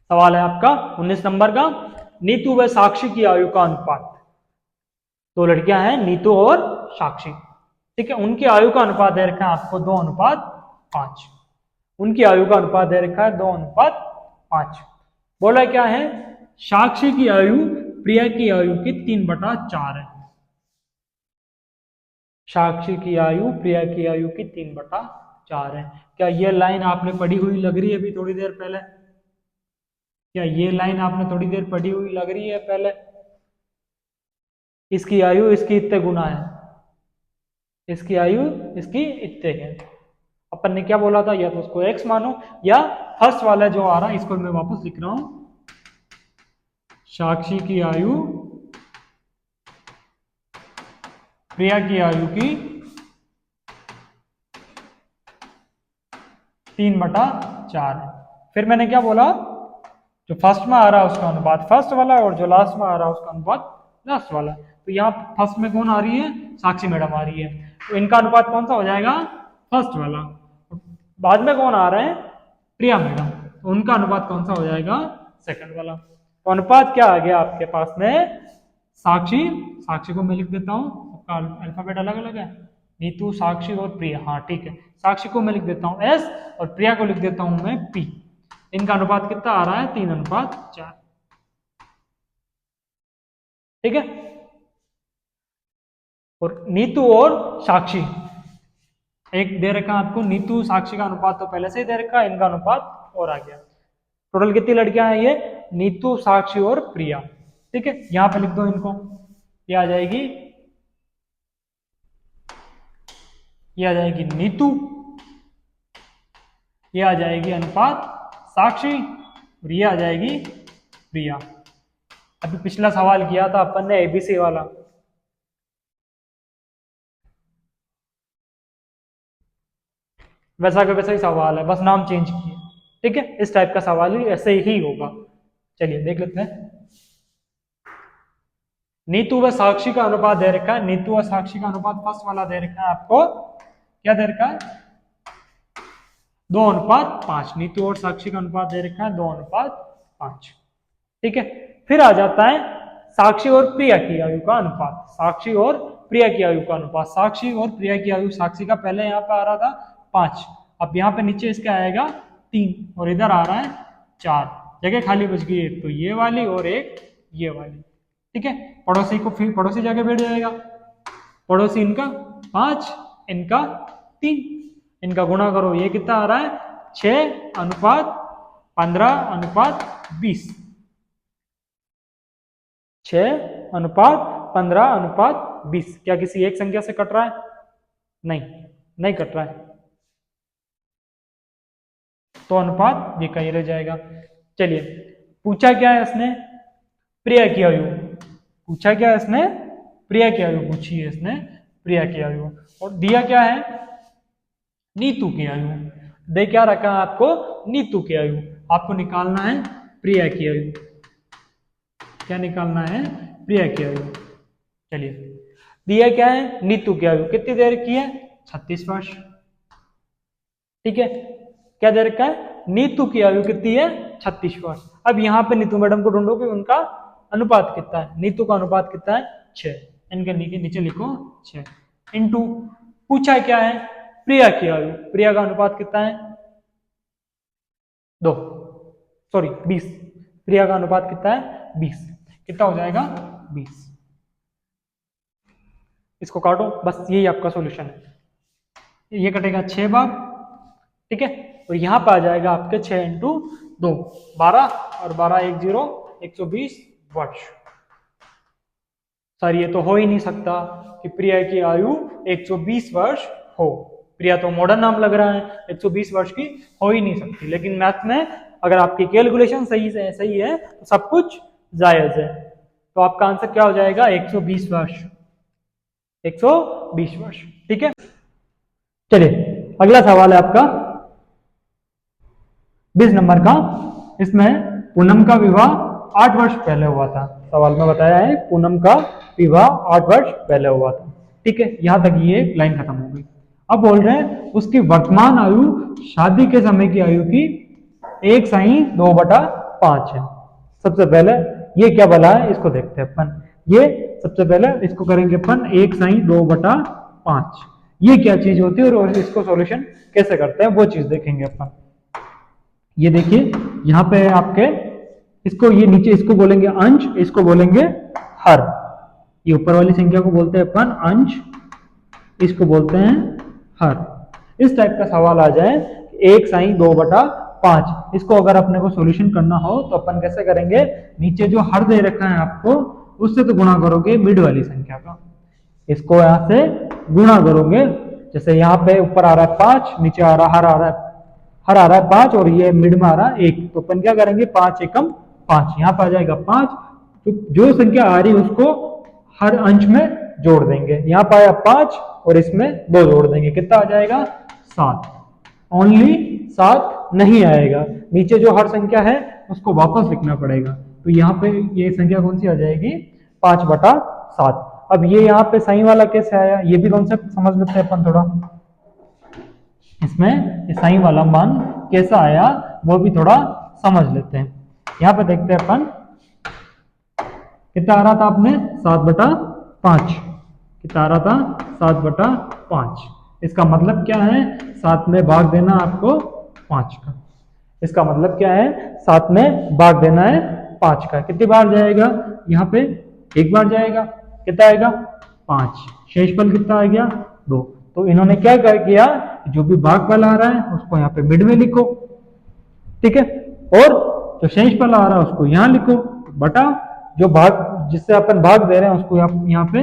सवाल है आपका 19 नंबर का, नीतू व साक्षी की आयु का अनुपात। 2 लड़कियां हैं नीतू और साक्षी। ठीक है, उनकी आयु का अनुपात दे रखा है आपको 2:5। उनकी आयु का अनुपात दे रखा है 2:5। बोला क्या है, साक्षी की आयु प्रिया की आयु की 3/4 है। साक्षी की आयु प्रिया की आयु की 3/4 है। क्या ये लाइन आपने पढ़ी हुई लग रही है अभी थोड़ी देर पहले? क्या ये लाइन आपने थोड़ी देर पढ़ी हुई लग रही है पहले? इसकी आयु इसकी इतने गुना है, इसकी आयु इसकी इतने है। अपन ने क्या बोला था, या तो उसको x मानो, या फर्स्ट वाला जो आ रहा है इसको मैं वापस लिख रहा हूं, साक्षी की आयु प्रिया की आयु की 3/4 है। फिर मैंने क्या बोला, जो फर्स्ट में आ रहा है उसका अनुपात फर्स्ट वाला, और जो लास्ट में आ रहा है उसका अनुपात लास्ट वाला। तो यहाँ फर्स्ट में कौन आ रही है, साक्षी मैडम आ रही है, तो इनका अनुपात कौन सा हो जाएगा, फर्स्ट वाला। बाद में कौन आ रहे हैं, प्रिया मैडम, तो उनका अनुपात कौन सा हो जाएगा, सेकंड वाला। तो अनुपात क्या आ गया आपके पास में, साक्षी, साक्षी को मैं लिख देता हूँ, सबका अल्फाबेट अलग अलग है, नीतू, साक्षी और प्रिया, हाँ ठीक है। साक्षी को मैं लिख देता हूँ S और प्रिया को लिख देता हूँ मैं P। इनका अनुपात कितना आ रहा है, 3/4। ठीक है। और नीतू और साक्षी, एक दे रखा आपको, नीतू साक्षी का अनुपात तो पहले से ही दे रखा है, इनका अनुपात और आ गया। टोटल कितनी लड़कियां हैं ये, नीतू, साक्षी और प्रिया। ठीक है, यहां पे लिख दो इनको, ये आ जाएगी, ये आ जाएगी नीतू, ये आ जाएगी अनुपात साक्षी, और ये आ जाएगी प्रिया। अभी पिछला सवाल किया था अपन ने एबीसी वाला, वैसा का वैसा ही सवाल है, बस नाम चेंज किए। ठीक है, इस टाइप का सवाल ही ऐसे ही होगा। चलिए देख लेते हैं। नीतू व साक्षी का अनुपात दे रखा है, नीतू व साक्षी का अनुपात फर्स्ट वाला दे रखा है आपको, क्या दे रखा है, 2:5। नीतू और साक्षी का अनुपात दे रखा है 2:5। ठीक है, फिर आ जाता है साक्षी और प्रिया की आयु का अनुपात, साक्षी और प्रिया की आयु का अनुपात। साक्षी और प्रिया की आयु, साक्षी का पहले यहाँ पे आ रहा था 5, अब यहाँ पे नीचे इसका आएगा 3, और इधर आ रहा है 4, जगह खाली बच गई, एक तो ये वाली और एक ये वाली। ठीक है, पड़ोसी को फिर पड़ोसी जगह बैठ जाएगा, पड़ोसी इनका 5, इनका 3, इनका गुणा करो, ये कितना आ रहा है, 6:15:20। 6:15:20। क्या किसी एक संख्या से कट रहा है, नहीं, नहीं कट रहा है, तो अनुपात ये कहीं रह जाएगा। चलिए, पूछा क्या है इसने, प्रिया की आयु, पूछा क्या है इसने, प्रिया की आयु पूछी है इसने, प्रिया की आयु, और दिया क्या है, नीतू की आयु। दे क्या रखा है आपको, नीतू की आयु, आपको निकालना है प्रिया की आयु। क्या निकालना है, प्रिया की आयु। चलिए, दिया क्या है, नीतू की आयु कितनी देर की है, 36 वर्ष। ठीक है, क्या दे रखा है, नीतू की आयु कितनी है, 36 वर्ष। अब यहाँ पे नीतू मैडम को ढूंढो कि उनका अनुपात कितना है, नीतू का अनुपात कितना है, 6, इनके नीचे लिखो 6, इंटू पूछा क्या है, प्रिया की आयु, प्रिया का अनुपात कितना है, 20, प्रिया का अनुपात कितना है, 20, कितना हो जाएगा, 20। इसको काटो, बस यही आपका सॉल्यूशन है, ये कटेगा 6 बार। ठीक है, और यहां पर आ जाएगा आपके 6 × 2 12, और 12 1 0 120 वर्ष। सर ये तो हो ही नहीं सकता कि प्रिया की आयु 120 वर्ष हो, प्रिया तो मॉडर्न नाम लग रहा है, 120 वर्ष की हो ही नहीं सकती। लेकिन मैथ में अगर आपकी कैलकुलेशन सही है तो सब कुछ जायज है। तो आपका आंसर क्या हो जाएगा, 120 वर्ष, 120 वर्ष। ठीक है, चलिए अगला सवाल है आपका 20 नंबर का। इसमें पूनम का विवाह 8 वर्ष पहले हुआ था, सवाल में बताया है पूनम का विवाह 8 वर्ष पहले हुआ था। ठीक है, यहां तक ये लाइन खत्म हो गई। अब बोल रहे हैं उसकी वर्तमान आयु शादी के समय की आयु की 1/2/5 है। सबसे पहले ये क्या बला है, इसको देखते हैं अपन। ये सबसे पहले इसको करेंगे अपन 1/2/5, ये क्या चीज होती है और इसको सॉल्यूशन कैसे करते हैं वो चीज देखेंगे अपन। ये देखिए यहाँ पे आपके, इसको ये नीचे इसको बोलेंगे अंश, इसको बोलेंगे हर। ये ऊपर वाली संख्या को बोलते हैं अपन अंश, इसको बोलते हैं हर। इस टाइप का सवाल आ जाए 1/2/5, इसको अगर अपने को सॉल्यूशन करना हो तो अपन कैसे करेंगे, नीचे जो हर दे रखा है आपको उससे तो गुणा करोगे मिड वाली संख्या का, इसको यहां से गुणा करोगे। जैसे यहाँ पे ऊपर आ रहा है 5, नीचे आ रहा हर आ रहा है 5 और ये मिड में आ रहा है 1, तो अपन क्या करेंगे 5 एकम 5, यहाँ पे आ जाएगा 5, तो जो संख्या आ रही है उसको हर अंश में जोड़ देंगे। यहाँ पे आया 5 और इसमें 2 जोड़ देंगे, कितना आ जाएगा 7। ओनली 7 नहीं आएगा, नीचे जो हर संख्या है उसको वापस लिखना पड़ेगा। तो यहाँ पे ये संख्या कौन सी आ जाएगी 5/7। अब ये यहाँ पे साइन वाला कैसे आया, ये भी कॉन्सेप्ट समझ लेते हैं अपन थोड़ा। इसमें ये साइन वाला मान कैसा आया वो भी थोड़ा समझ लेते हैं। यहाँ पे देखते हैं अपन कितना आ रहा था आपने 7/5, कितना आ रहा था 7/5। इसका मतलब क्या है 7 में भाग देना आपको 5 का, इसका मतलब क्या है 7 में भाग देना है 5 का। कितनी बार जाएगा, यहाँ पे एक बार जाएगा, कितना आएगा 5, शेषफल कितना आ गया 2। तो इन्होंने क्या किया, जो भी भाग वाला आ रहा है उसको यहाँ पे मिड में लिखो, ठीक है, और जो शेषफल आ रहा है उसको यहाँ लिखो, बटा जो भाग जिससे अपन भाग दे रहे हैं उसको यहाँ पे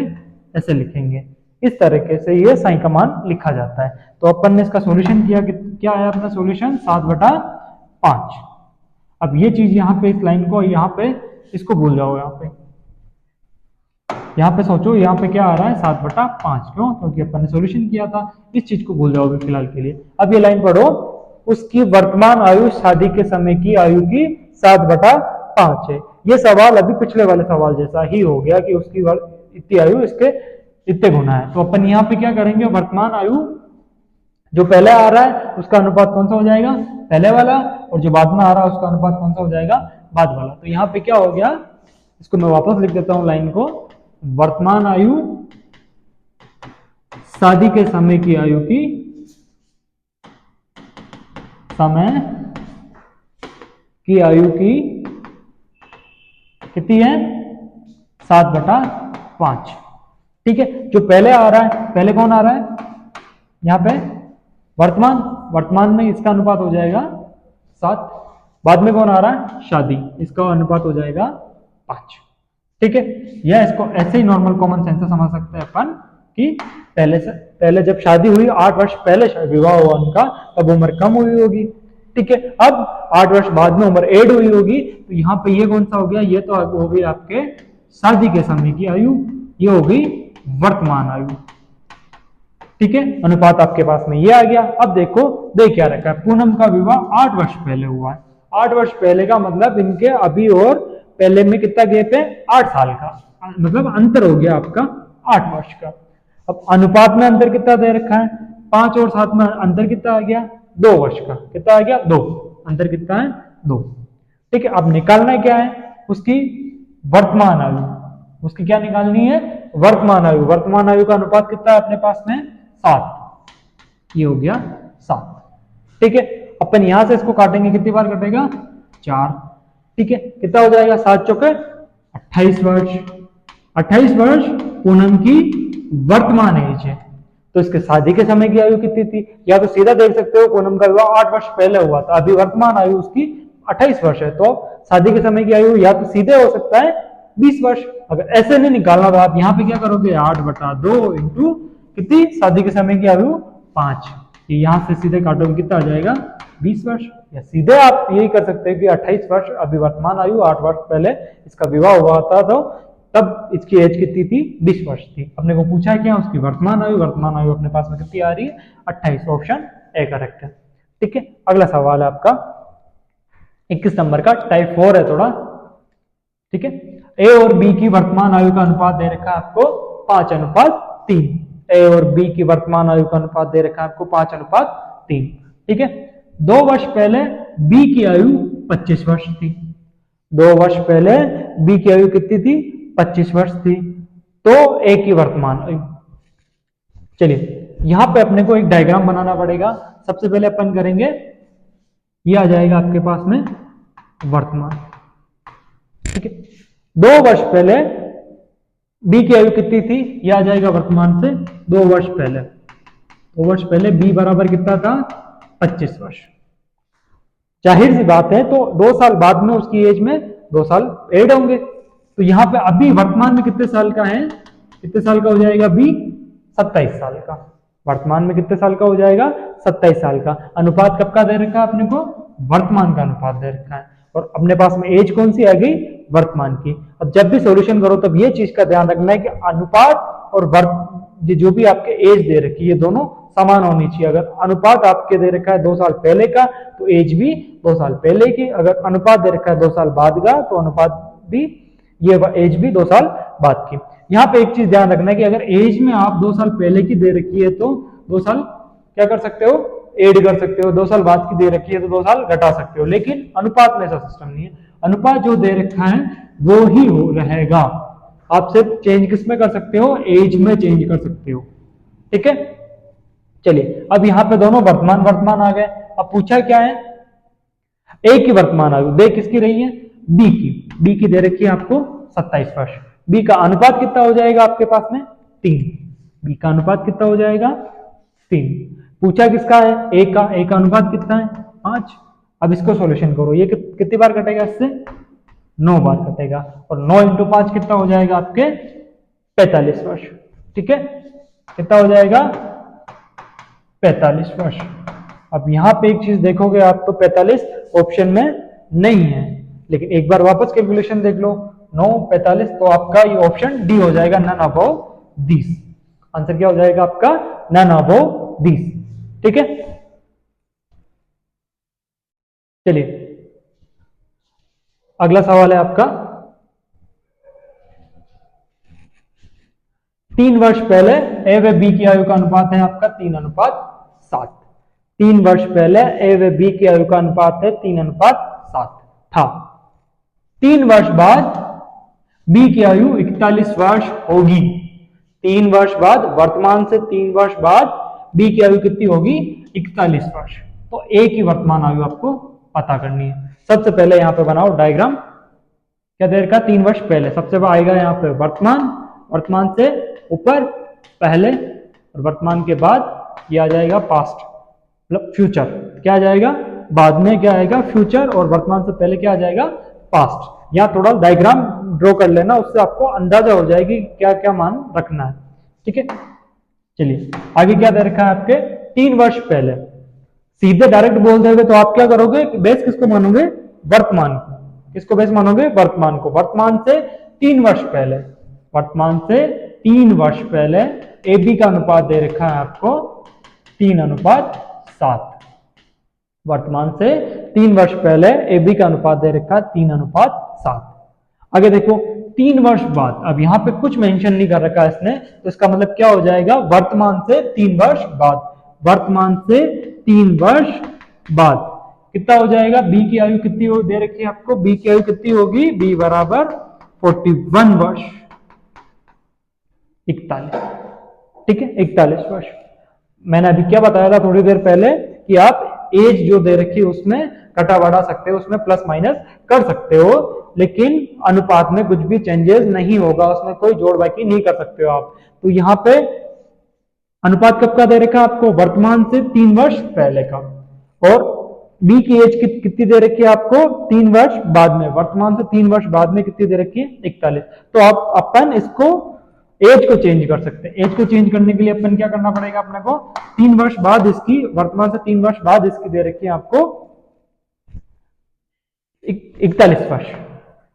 ऐसे लिखेंगे। इस तरीके से ये साइन का मान लिखा जाता है। तो अपन ने इसका सॉल्यूशन किया कि क्या आया अपना सॉल्यूशन 7/5। अब ये चीज यहाँ पे इस लाइन को यहाँ पे इसको भूल जाओ, यहाँ पे सोचो यहाँ पे क्या आ रहा है 7/5, क्यों, क्योंकि अपन ने सॉल्यूशन किया था। इस चीज को भूल जाओगे फिलहाल के लिए। अब ये लाइन पढ़ो, उसकी वर्तमान आयु शादी के समय की आयु की 7/5 है। ये सवाल अभी पिछले वाले सवाल जैसा ही हो गया कि उसकी इतनी आयु इसके इतने गुना है। तो अपन यहाँ पे क्या करेंगे, वर्तमान आयु जो पहले आ रहा है उसका अनुपात कौन सा हो जाएगा पहले वाला, और जो बाद में आ रहा है उसका अनुपात कौन सा हो जाएगा बाद वाला। तो यहाँ पे क्या हो गया, इसको मैं वापस लिख देता हूं लाइन को, वर्तमान आयु शादी के समय की आयु की कितनी है 7/5, ठीक है। जो पहले आ रहा है, पहले कौन आ रहा है यहाँ पे वर्तमान में इसका अनुपात हो जाएगा 7, बाद में कौन आ रहा है शादी, इसका अनुपात हो जाएगा 5, ठीक है। यह इसको ऐसे ही नॉर्मल कॉमन सेंस से समझ सकते हैं अपन कि पहले जब शादी हुई 8 वर्ष पहले विवाह हुआ उनका, तब उम्र कम हुई होगी, ठीक है। अब 8 वर्ष बाद में उम्र ऐड हुई होगी, तो यहाँ पे ये कौन सा हो गया, ये तो हो गई आपके शादी के समय की आयु, ये हो गई वर्तमान आयु, ठीक है। अनुपात आपके पास में ये आ गया। अब देखो देख क्या रखा है, पूनम का विवाह 8 वर्ष पहले हुआ है। 8 वर्ष पहले का मतलब इनके अभी और पहले में कितना गैप है 8 साल का, मतलब अंतर हो गया आपका 8 वर्ष का। अब अनुपात में अंतर कितना दे रखा है 5 और 7 में अंतर कितना आ गया 2 वर्ष का, कितना आ गया 2, अंतर कितना है 2, ठीक है। अब निकालना क्या है उसकी वर्तमान आयु, उसकी क्या निकालनी है वर्तमान आयु। वर्तमान आयु का अनुपात कितना है अपने पास में 7, ये हो गया 7, ठीक है। अपन यहां से इसको काटेंगे, कितनी बार कटेगा 4, ठीक है। कितना हो जाएगा 7 चौके 28 वर्ष। 28 वर्ष पूनम की वर्तमान एज है। तो इसके शादी के समय की आयु कितनी थी, या तो सीधा देख सकते हो पूनम का विवाह 8 वर्ष पहले हुआ था, अभी वर्तमान आयु उसकी 28 वर्ष है, तो शादी के समय की आयु या तो सीधे हो सकता है 20 वर्ष। अगर ऐसे नहीं निकालना तो आप यहाँ पे क्या करोगे 8/2 इंटू कितनी शादी के समय की आयु 5, ये यहां से सीधे काटोगे कितना आ जाएगा 20 वर्ष। या सीधे आप यही कर सकते हैं कि 28 वर्ष अभी वर्तमान आयु, 8 वर्ष पहले इसका विवाह हुआ था, तो तब इसकी एज कितनी थी 20 वर्ष थी। अपने को पूछा है क्या उसकी वर्तमान आयु अपने पास में कितनी आ रही है 28, ऑप्शन ए करेक्ट है, ठीक है। अगला सवाल है आपका 21 नंबर का, टाइप 4 है थोड़ा, ठीक है। ए और बी की वर्तमान आयु का अनुपात दे रखा है आपको 5:3। ए और बी की वर्तमान आयु का अनुपात दे रखा है आपको 5:3, ठीक है। 2 वर्ष पहले बी की आयु 25 वर्ष थी, 2 वर्ष पहले बी की आयु कितनी थी 25 वर्ष थी, तो ए की वर्तमान आयु। चलिए यहां पे अपने को एक डायग्राम बनाना पड़ेगा। सबसे पहले अपन करेंगे, ये आ जाएगा आपके पास में वर्तमान, ठीक है। 2 वर्ष पहले बी की आयु कितनी थी, यह आ जाएगा वर्तमान से 2 वर्ष पहले। 2 वर्ष पहले बी बराबर कितना था, 25 वर्ष। जाहिर सी बात है, तो 2 साल बाद में उसकी एज में 2 साल ऐड होंगे। तो यहाँ पे अभी वर्तमान में कितने साल का है, कितने साल का हो जाएगा बी, 27 साल का। वर्तमान में कितने साल का हो जाएगा, 27 साल का। अनुपात कब का दे रखा है अपने को, वर्तमान का अनुपात दे रखा है, और अपने पास में एज कौन सी आ गई, वर्तमान की। अब जब भी सॉल्यूशन करो तब ये चीज का ध्यान रखना है कि अनुपात और जो भी आपके एज दे रखी है दोनों समान होनी चाहिए। अगर अनुपात आपके दे रखा है 2 साल पहले का, तो एज भी 2 साल पहले की। अगर अनुपात दे रखा है 2 साल बाद का, तो अनुपात भी, ये एज भी 2 साल बाद की। यहाँ पे एक चीज ध्यान रखना है कि अगर एज में आप 2 साल पहले की दे रखी है तो 2 साल क्या कर सकते हो, ऐड कर सकते हो। 2 साल बाद की दे रखी है तो 2 साल घटा सकते हो। लेकिन अनुपात में ऐसा सिस्टम नहीं है, अनुपात जो दे रखा है वो ही हो रहेगा। आप सिर्फ चेंज किस में कर सकते हो, एज में चेंज कर सकते हो। ठीक है, चलिए अब यहाँ पे दोनों वर्तमान वर्तमान आ गए। अब पूछा क्या है, ए की वर्तमान आयु दे किसकी रही है, बी की। बी की दे रखी है आपको 27 वर्ष। बी का अनुपात कितना हो जाएगा आपके पास में, 3। बी का अनुपात कितना हो जाएगा, 3। पूछा किसका है, ए का। ए का अनुपात कितना है, 5। अब इसको सॉल्यूशन करो, ये कितनी बार कटेगा इससे, 9 बार कटेगा। और 9 इंटू 5 कितना हो जाएगा आपके 45 वर्ष। ठीक है, कितना हो जाएगा 45 वर्ष। अब यहां पे एक चीज देखोगे आप, तो 45 ऑप्शन में नहीं है, लेकिन एक बार वापस कैलकुलेशन देख लो, 9 45, तो आपका ये ऑप्शन डी हो जाएगा, नन अबव दिस। आंसर क्या हो जाएगा आपका, नन अबव दिस। ठीक है, चलिए अगला सवाल है आपका, 3 वर्ष पहले ए व बी की आयु का अनुपात है आपका 3:7। 3 वर्ष पहले ए व बी की आयु का अनुपात है 3:7 था। 3 वर्ष बाद बी की आयु 41 वर्ष होगी। 3 वर्ष बाद, वर्तमान से 3 वर्ष बाद बी की आयु कितनी होगी, 41 वर्ष। तो ए की वर्तमान आयु आपको पता करनी है। सबसे पहले यहां पे बनाओ डायग्राम, क्या देर का, 3 वर्ष पहले। सबसे आएगा यहाँ पे वर्तमान, वर्तमान से ऊपर पहले, और वर्तमान के बाद ये आ जाएगा पास्ट, मतलब फ्यूचर। क्या आ जाएगा, बाद में क्या आएगा, फ्यूचर, और वर्तमान से पहले क्या आ जाएगा, पास्ट। यहाँ थोड़ा डायग्राम ड्रॉ कर लेना, उससे आपको अंदाजा हो जाएगी क्या क्या मान रखना है। ठीक है, चलिए आगे क्या दे रखा है आपके, 3 वर्ष पहले। सीधे डायरेक्ट बोल दोगे तो आप क्या करोगे, बेस किसको मानोगे, वर्तमान को। किसको बेस मानोगे, वर्तमान को। वर्तमान से 3 वर्ष पहले, वर्तमान से 3 वर्ष पहले ए बी का अनुपात दे रखा है आपको 3:7। वर्तमान से 3 वर्ष पहले ए बी का अनुपात दे रखा है 3:7। आगे देखो 3 वर्ष बाद, अब यहां पे कुछ मेंशन नहीं कर रखा है इसने, तो इसका मतलब क्या हो जाएगा, वर्तमान से 3 वर्ष बाद। वर्तमान से 3 वर्ष बाद कितना हो जाएगा, बी की आयु कितनी दे रखी है आपको, बी की आयु कितनी होगी, बी बराबर 41 वर्ष, 41। ठीक है, 41 वर्ष। मैंने अभी क्या बताया था थोड़ी देर पहले कि आप एज जो दे रखी है उसमें कटा बढ़ा सकते हो, उसमें प्लस माइनस कर सकते हो, लेकिन अनुपात में कुछ भी चेंजेस नहीं होगा, उसमें कोई जोड़ बाकी नहीं कर सकते हो आप। तो यहाँ पे अनुपात कब का दे रखा है आपको, वर्तमान से 3 वर्ष पहले का। और बी की एज कितनी दे रखी है आपको, 3 वर्ष बाद में। वर्तमान से 3 वर्ष बाद में कितनी दे रखी है, 41। तो आप अपन इसको एज को चेंज कर सकते हैं। एज को चेंज करने के लिए अपन क्या करना पड़ेगा अपने को, 3 वर्ष बाद इसकी, वर्तमान से 3 वर्ष बाद इसकी दे रखी है आपको 41 वर्ष।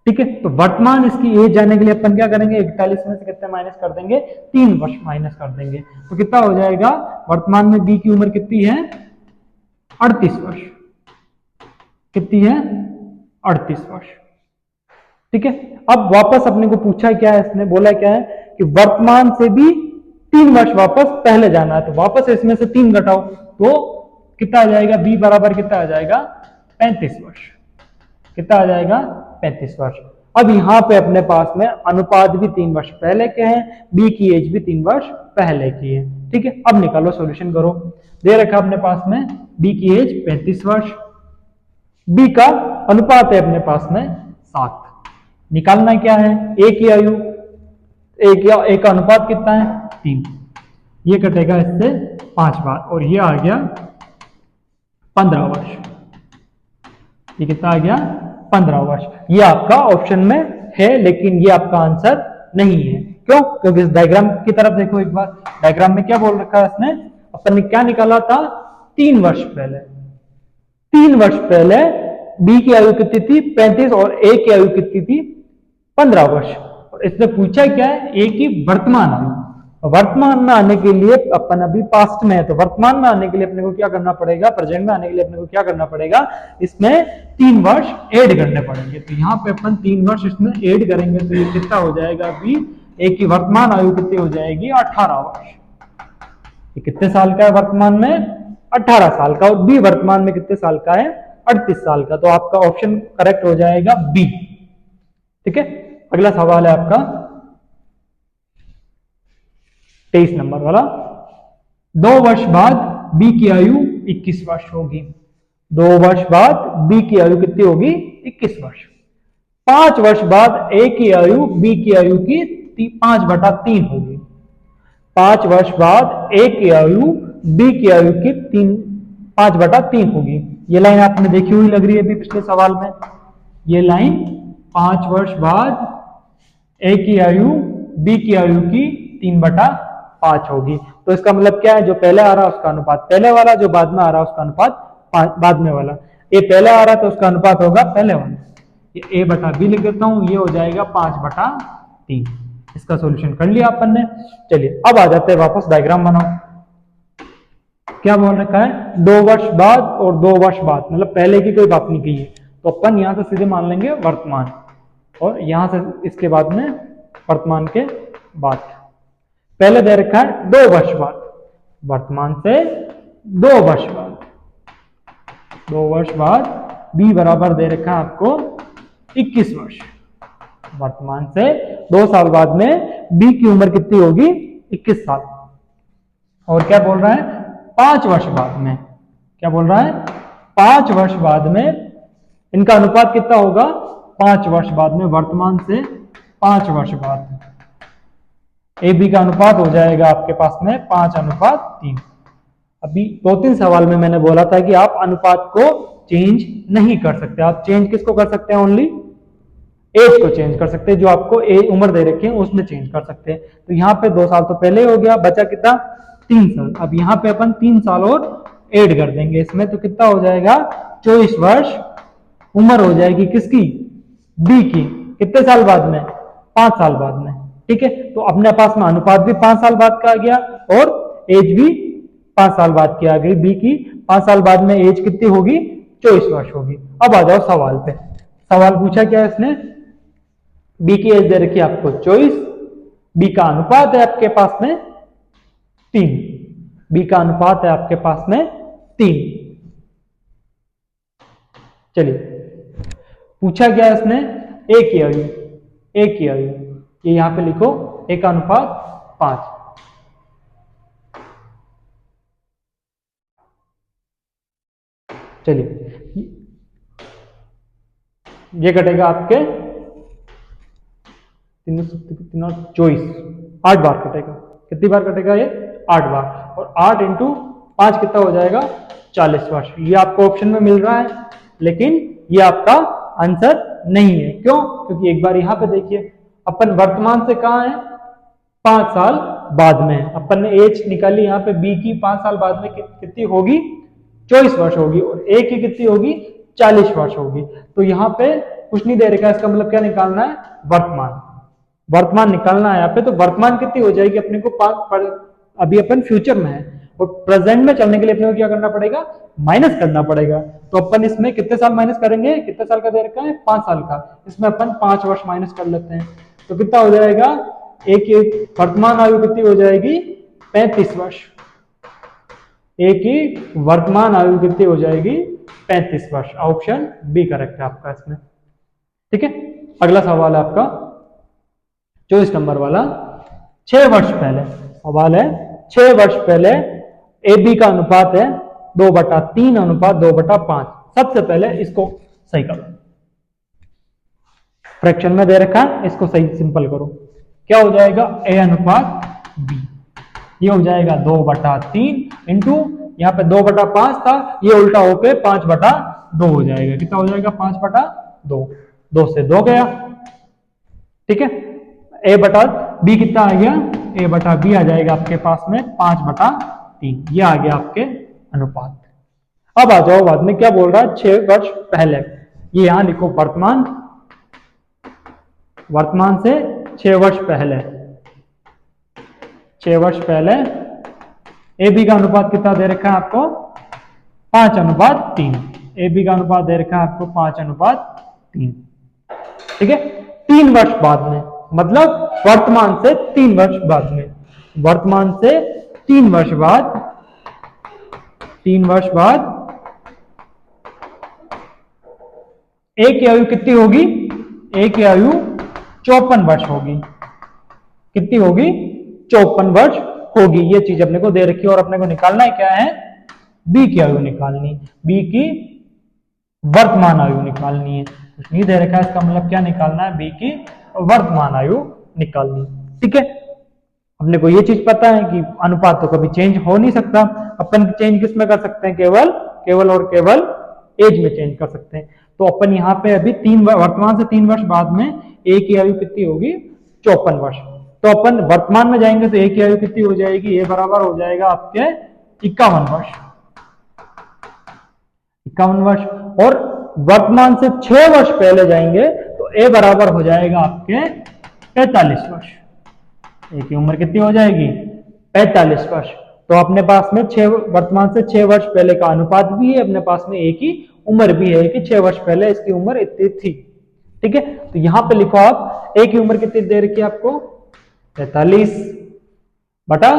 ठीक है, तो वर्तमान इसकी एज जाने के लिए अपन क्या करेंगे, 41 में से कितने माइनस कर देंगे, 3 वर्ष माइनस कर देंगे। तो कितना हो जाएगा, वर्तमान में बी की उम्र कितनी है, 38 वर्ष। कितनी है, 38 वर्ष। ठीक है, अब वापस अपने को पूछा क्या है, इसने बोला क्या है कि वर्तमान से भी 3 वर्ष वापस पहले जाना है। तो वापस इसमें से 3 घटाओ तो कितना आ जाएगा, बी बराबर कितना आ जाएगा, 35 वर्ष। कितना आ जाएगा, 35 वर्ष। अब यहां पे अपने पास में अनुपात भी 3 वर्ष पहले के हैं, बी की एज भी 3 वर्ष पहले की है। ठीक है, अब निकालो, सॉल्यूशन करो। दे रखा अपने पास में बी की एज 35 वर्ष, बी का अनुपात है अपने पास में 7। निकालना क्या है, ए की आयु, एक या एक का अनुपात कितना है 3, ये कटेगा इससे 5 बार और ये आ गया 15 वर्ष। ये कितना आ गया 15 वर्ष। ये आपका ऑप्शन में है लेकिन ये आपका आंसर नहीं है। क्यों? क्योंकि इस डायग्राम की तरफ देखो एक बार। डायग्राम में क्या बोल रखा है इसने, अपन ने क्या निकाला था 3 वर्ष पहले। 3 वर्ष पहले बी की आयु कितनी थी 35 और ए की आयु कितनी थी 15 वर्ष। और इसने पूछा क्या है ए की वर्तमान आयु। वर्तमान में आने के लिए अपन अभी पास्ट में है, तो वर्तमान में आने के लिए अपने को क्या करना पड़ेगा, प्रेजेंट में आने के लिए अपने को क्या करना पड़ेगा, इसमें 3 वर्ष ऐड करने पड़ेंगे। तो यहाँ पे अपन 3 वर्ष इसमें ऐड करेंगे तो ये कितना हो जाएगा अभी ए की वर्तमान आयु कितनी हो जाएगी 18 वर्ष। ये कितने साल का है वर्तमान में 18 साल का, और बी वर्तमान में कितने साल का है 38 साल का। तो आपका ऑप्शन करेक्ट हो जाएगा बी। ठीक है, अगला सवाल है आपका 23 नंबर वाला। 2 वर्ष बाद बी की आयु 21 वर्ष होगी। 2 वर्ष बाद बी की आयु कितनी होगी 21 वर्ष। 5 वर्ष बाद ए की आयु बी की आयु की 5/3 होगी। 5 वर्ष बाद ए की आयु बी की आयु की 5/3 होगी। ये लाइन आपने देखी हुई लग रही है अभी पिछले सवाल में। ये लाइन 5 वर्ष बाद ए की आयु बी की आयु की 3/5 होगी। तो इसका मतलब क्या है, जो पहले आ रहा है उसका अनुपात पहले वाला, जो बाद में आ रहा है उसका अनुपात बाद में वाला। ए पहले आ रहा है तो उसका अनुपात होगा पहले वाला। ये A/B लिख देता हूं, ये हो जाएगा 5/3। इसका सॉल्यूशन कर लिया अपन ने। चलिए अब आ जाते हैं वापस, डायग्राम बनाओ। क्या बोल रखा है 2 वर्ष बाद और 2 वर्ष बाद, मतलब पहले की कोई बात नहीं की है, तो अपन यहां से सीधे मान लेंगे वर्तमान, और यहां से इसके बाद में वर्तमान के बाद। पहले दे रखा है 2 वर्ष बाद, वर्तमान से 2 वर्ष बाद। 2 वर्ष बाद बी बराबर दे रखा है आपको 21 वर्ष। वर्तमान से 2 साल बाद में बी की उम्र कितनी होगी 21 साल। और क्या बोल रहा है 5 वर्ष बाद में, क्या बोल रहा है 5 वर्ष बाद में इनका अनुपात कितना होगा 5 वर्ष बाद में, वर्तमान से 5 वर्ष बाद ए बी का अनुपात हो जाएगा आपके पास में 5/3। अभी 2-3 सवाल में मैंने बोला था कि आप अनुपात को चेंज नहीं कर सकते। आप चेंज किसको कर सकते हैं, ओनली एज को चेंज कर सकते हैं, जो आपको उम्र दे रखी है उसमें चेंज कर सकते हैं। तो यहाँ पे 2 साल तो पहले हो गया, बचा कितना 3 साल। अब यहाँ पे अपन 3 साल और ऐड कर देंगे इसमें, तो कितना हो जाएगा 24 वर्ष उम्र हो जाएगी किसकी बी की। कितने साल बाद में 5 साल बाद में। ठीक है, तो अपने पास में अनुपात भी 5 साल बाद का आ गया और एज भी 5 साल बाद की आ गई। बी की 5 साल बाद में एज कितनी होगी 24 वर्ष होगी। अब आ जाओ सवाल पे। सवाल पूछा क्या है इसने, बी की एज दे रखी है आपको 24, बी का अनुपात है आपके पास में 3, बी का अनुपात है आपके पास में 3। चलिए पूछा गया इसने ए की आयु, ए की आयु ये यहां पे लिखो, ए का अनुपात 5। चलिए ये कटेगा आपके 24, 8 बार कटेगा। कितनी बार कटेगा ये 8 बार, और 8 × 5 कितना हो जाएगा 40 वर्ष। ये आपको ऑप्शन में मिल रहा है लेकिन ये आपका आंसर नहीं है। क्यों? क्योंकि एक बार यहां पे देखिए, अपन वर्तमान से कहां है 5 साल बाद में। अपन ने एज निकाली यहाँ पे बी की 5 साल बाद में कितनी होगी 24 वर्ष होगी, और ए की कितनी होगी 40 वर्ष होगी। तो यहाँ पे कुछ नहीं दे रखा, इसका मतलब क्या निकालना है वर्तमान, वर्तमान निकालना है यहाँ पे। तो वर्तमान कितनी हो जाएगी अपने को, अभी अपन फ्यूचर में है और प्रेजेंट में चलने के लिए अपने को क्या करना पड़ेगा माइनस करना पड़ेगा। तो अपन इसमें कितने साल माइनस करेंगे, कितने साल का दे रखा है 5 साल का, इसमें अपन 5 वर्ष माइनस कर लेते हैं। तो कितना हो जाएगा ए की वर्तमान आयु कितनी हो जाएगी 35 वर्ष। ए की वर्तमान आयु कितनी हो जाएगी 35 वर्ष। ऑप्शन बी करेक्ट है आपका इसमें। ठीक है, अगला सवाल है आपका 24 नंबर वाला। 6 वर्ष पहले सवाल है, 6 वर्ष पहले ए बी का अनुपात है 2/3 अनुपात 2/5। सबसे पहले इसको सही करो, फ्रैक्शन में दे रखा है, इसको सही सिंपल करो। क्या हो जाएगा, A अनुपात B। ये हो जाएगा 2/3 इंटू यहाँ पे 2/5 था, ये उल्टा होके 5/2 हो जाएगा। कितना हो जाएगा, 5/2। 2 से 2 गया, ठीक है। A/B कितना आ गया, A/B आ जाएगा आपके पास में 5/3। ये आ गया आपके अनुपात। अब आ जाओ बाद में क्या बोल रहा है, 6 वर्ष पहले। ये यहां लिखो वर्तमान, वर्तमान से 6 वर्ष पहले। 6 वर्ष पहले AB का अनुपात कितना दे रखा है आपको, 5/3। AB का अनुपात दे रखा है आपको 5/3, ठीक है। 3 वर्ष बाद में, मतलब वर्तमान से 3 वर्ष बाद में, वर्तमान से 3 वर्ष बाद, 3 वर्ष बाद A की आयु कितनी होगी, A की आयु 54 वर्ष होगी। कितनी होगी, 54 वर्ष होगी। ये चीज अपने को दे रखी है और अपने को निकालना है क्या है, B की आयु निकालनी, B की वर्तमान आयु निकालनी है। कुछ नहीं दे रखा है, इसका मतलब क्या निकालना है, B की वर्तमान आयु निकालनी, ठीक है। अपने को ये चीज पता है कि अनुपात तो कभी चेंज हो नहीं सकता, अपन चेंज किस में कर सकते हैं, केवल और केवल एज में चेंज कर सकते हैं। तो अपन यहाँ पे अभी वर्तमान से 3 वर्ष बाद में A की आयु कितनी होगी, 54 वर्ष। तो अपन वर्तमान में जाएंगे तो A की आयु कितनी हो जाएगी, A बराबर हो जाएगा आपके 51 वर्ष, 51 वर्ष। और वर्तमान से 6 वर्ष पहले जाएंगे तो A बराबर हो जाएगा आपके 45 वर्ष। A की उम्र कितनी हो जाएगी, 45 वर्ष। तो अपने पास में वर्तमान से 6 वर्ष पहले का अनुपात भी है, अपने पास में A की उम्र भी है कि 6 वर्ष पहले इसकी उम्र इतनी थी, ठीक है। तो यहां पे लिखो आप A की उम्र कितनी दे रखी है आपको, 45 बटा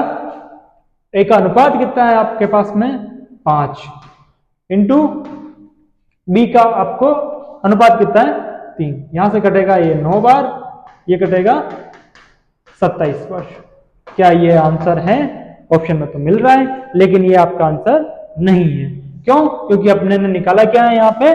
A का अनुपात कितना है आपके पास में 5 इंटू B का आपको अनुपात कितना है 3। यहां से कटेगा ये 9 बार, ये कटेगा 27 वर्ष। क्या ये आंसर है, ऑप्शन में तो मिल रहा है, लेकिन ये आपका आंसर नहीं है। क्यों, क्योंकि अपने ने निकाला क्या है यहाँ पे,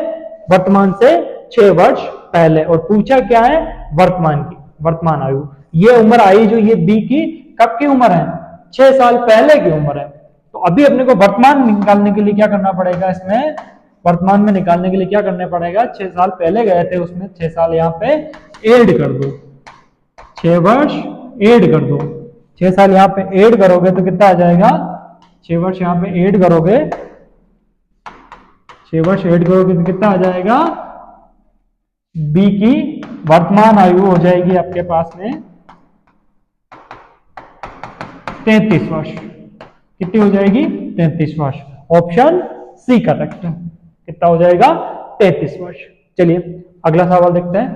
वर्तमान से 6 वर्ष पहले, और पूछा क्या है, वर्तमान की वर्तमान आयु। ये उम्र आई जो ये B की कब की उम्र है, 6 साल पहले की उम्र है। तो अभी अपने को वर्तमान निकालने के लिए क्या करना पड़ेगा, इसमें वर्तमान में निकालने के लिए क्या करना पड़ेगा, 6 साल पहले गए थे उसमें 6 साल यहाँ पे ऐड कर दो, 6 वर्ष ऐड कर दो, 6 साल यहाँ पे ऐड करोगे तो कितना आ जाएगा, 6 वर्ष यहाँ पे ऐड करोगे, 6 वर्ष ऐड करोगे तो कितना आ जाएगा, B की वर्तमान आयु हो जाएगी आपके पास में 33 वर्ष। कितनी हो जाएगी, 33 वर्ष। ऑप्शन सी करेक्ट है। कितना हो जाएगा, 33 वर्ष। चलिए अगला सवाल देखते हैं।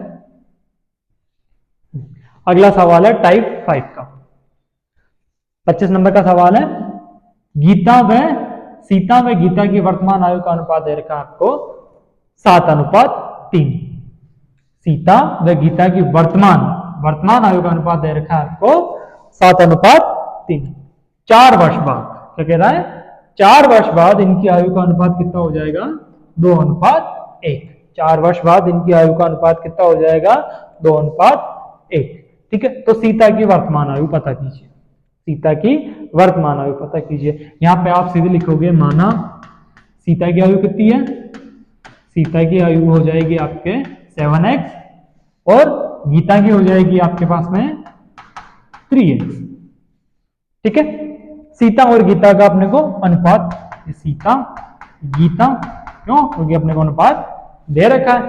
अगला सवाल है टाइप 5 का, 25 नंबर का सवाल है। सीता व गीता की वर्तमान आयु का अनुपात दे रखा है आपको 7/3। सीता व गीता की वर्तमान आयु का अनुपात दे रखा है आपको 7/3। 4 वर्ष बाद क्या कह रहा है, 4 वर्ष बाद इनकी आयु का अनुपात कितना हो जाएगा, 2/1। 4 वर्ष बाद इनकी आयु का अनुपात कितना हो जाएगा, 2/1। ठीक है, तो सीता की वर्तमान आयु पता कीजिए, सीता की वर्तमान आयु पता कीजिए। यहां पे आप सीधे लिखोगे, माना सीता की आयु कितनी है, सीता की आयु हो जाएगी आपके 7x और गीता की हो जाएगी आपके पास में 3x। ठीक है, सीता और गीता का अपने को अनुपात, सीता गीता, क्यों, क्योंकि अपने को अनुपात दे रखा है।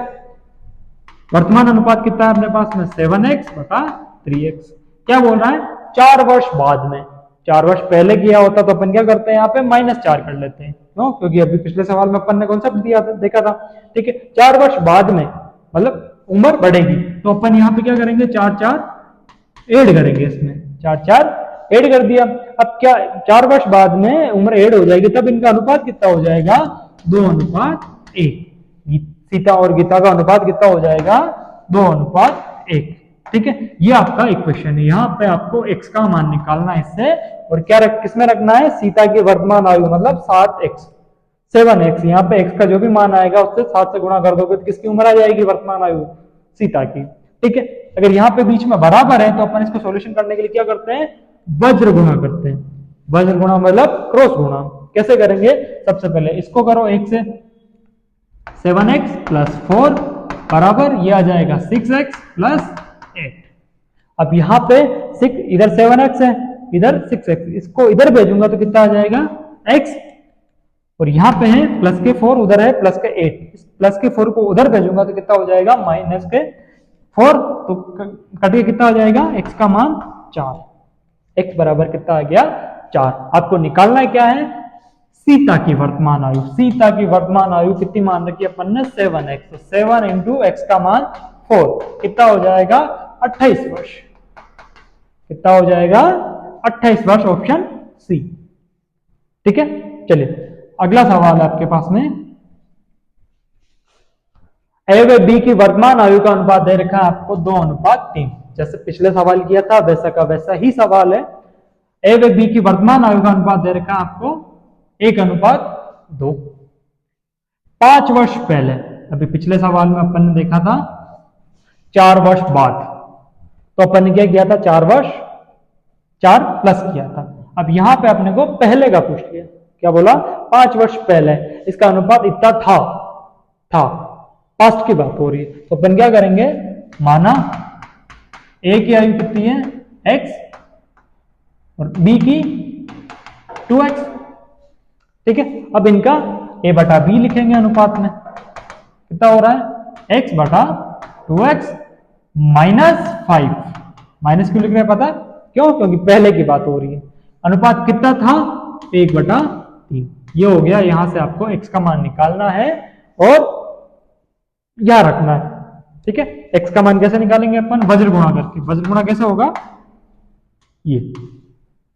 वर्तमान अनुपात कितना है अपने पास में, 7x/3x। क्या बोल रहा है, 4 वर्ष बाद में। 4 वर्ष पहले किया होता तो अपन क्या करते हैं, यहाँ पे -4 कर लेते हैं, क्यों, क्योंकि अभी पिछले सवाल में अपन ने कॉन्सेप्ट दिया था, देखा था। ठीक है, 4 वर्ष बाद में मतलब उम्र बढ़ेगी, तो अपन यहाँ पे क्या करेंगे, 4 ऐड करेंगे इसमें, 4 ऐड कर दिया। अब क्या 4 वर्ष बाद में उम्र ऐड हो जाएगी, तब इनका अनुपात कितना हो जाएगा, 2/1। सीता और गीता का अनुपात कितना हो जाएगा, 2/1। ठीक है, ये आपका इक्वेशन है। यहाँ पे आपको x का मान निकालना है इससे, और क्या किसमें रखना है, सीता की वर्तमान आयु मतलब 7x। यहाँ पे x का जो भी मान आएगा उससे 7 से गुणा कर दोगे तो किसकी उम्र आ जाएगी, वर्तमान आयु, सीता की। ठीक है। अगर यहाँ पे बीच में बराबर है तो अपन इसको सॉल्यूशन करने के लिए क्या करते हैं, वज्र गुणा करते हैं। वज्र गुणा मतलब क्रॉस गुणा। कैसे करेंगे, सबसे पहले इसको करो 1 से, 7x प्लस 4 बराबर ये आ जाएगा 6x प्लस 8। अब यहाँ पे 6 इधर 7x है, इधर 6x, इसको इधर भेजूंगा तो कितना आ जाएगा x, और यहाँ पे है प्लस के 4, उधर है प्लस के 8, इस प्लस के 4 को उधर भेजूंगा तो कितना हो जाएगा माइनस के 4, तो कट के कितना आ जाएगा x का मान 4। x बराबर कितना आ गया 4। आपको निकालना है क्या है, सीता की वर्तमान आयु। सीता की वर्तमान आयु कितनी मान रखी है अपन ने 7x, तो 7 इंटू x का मान 4 कितना हो जाएगा 28 वर्ष। कितना हो जाएगा 28 वर्ष, ऑप्शन सी। ठीक है, चलिए अगला सवाल है आपके पास में। ए व बी की वर्तमान आयु का अनुपात दे रखा है आपको 2:3। जैसे पिछले सवाल किया था वैसा का वैसा ही सवाल है। ए व बी की वर्तमान आयु का अनुपात दे रखा है आपको 1:2। 5 वर्ष पहले, अभी पिछले सवाल में अपन ने देखा था 4 वर्ष बाद, तो अपन ने क्या किया था 4 वर्ष 4 प्लस किया था। अब यहां पे अपने को पहले का पूछ लिया, क्या बोला 5 वर्ष पहले इसका अनुपात इतना था, पास्ट की बात हो रही है, तो अपन क्या करेंगे, माना ए की आयु कितनी है x और b की 2x। ठीक है, अब इनका a बटा b लिखेंगे अनुपात में, कितना हो रहा है x बटा 2x माइनस 5। माइनस क्यों लिख रहे हैं पता क्यों, क्योंकि पहले की बात हो रही है। अनुपात कितना था 1/3। ये हो गया, यहां से आपको x का मान निकालना है और यहां रखना है। ठीक है, x का मान कैसे निकालेंगे अपन, वज्र गुणा करके। वज्र गुणा कैसे होगा, ये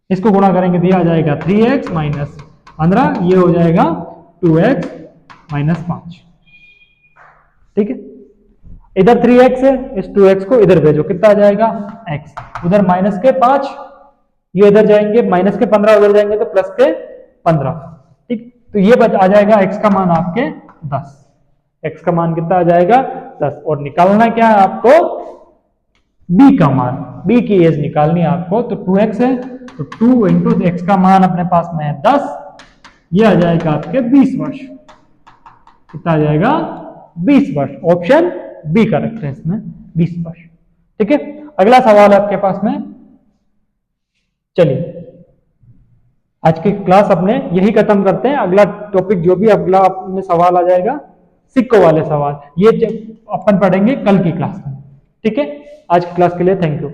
इसको गुणा करेंगे तो ये आ जाएगा 3x माइनस 15, ये हो जाएगा 2x माइनस 5। ठीक है, इधर 3x है, इस 2x को इधर भेजो, कितना आ जाएगा x, उधर माइनस के 5, ये इधर जाएंगे माइनस के 15, उधर जाएंगे तो प्लस के 15। ठीक, तो ये आ जाएगा x का मान आपके 10। x का मान कितना आ जाएगा 10, और निकालना क्या है आपको b का मान, b की एज निकालनी है आपको। तो 2x है तो 2 इंटू x का मान अपने पास में है 10, ये आ जाएगा आपके 20 वर्ष। कितना आ जाएगा 20 वर्ष, ऑप्शन बी करेक्ट है इसमें 20 वर्ष। ठीक है, अगला सवाल आपके पास में। चलिए आज की क्लास अपने यही खत्म करते हैं। अगला टॉपिक जो भी अगला अपने सवाल आ जाएगा सिक्कों वाले सवाल, ये अपन पढ़ेंगे कल की क्लास में। ठीक है, आज की क्लास के लिए थैंक यू।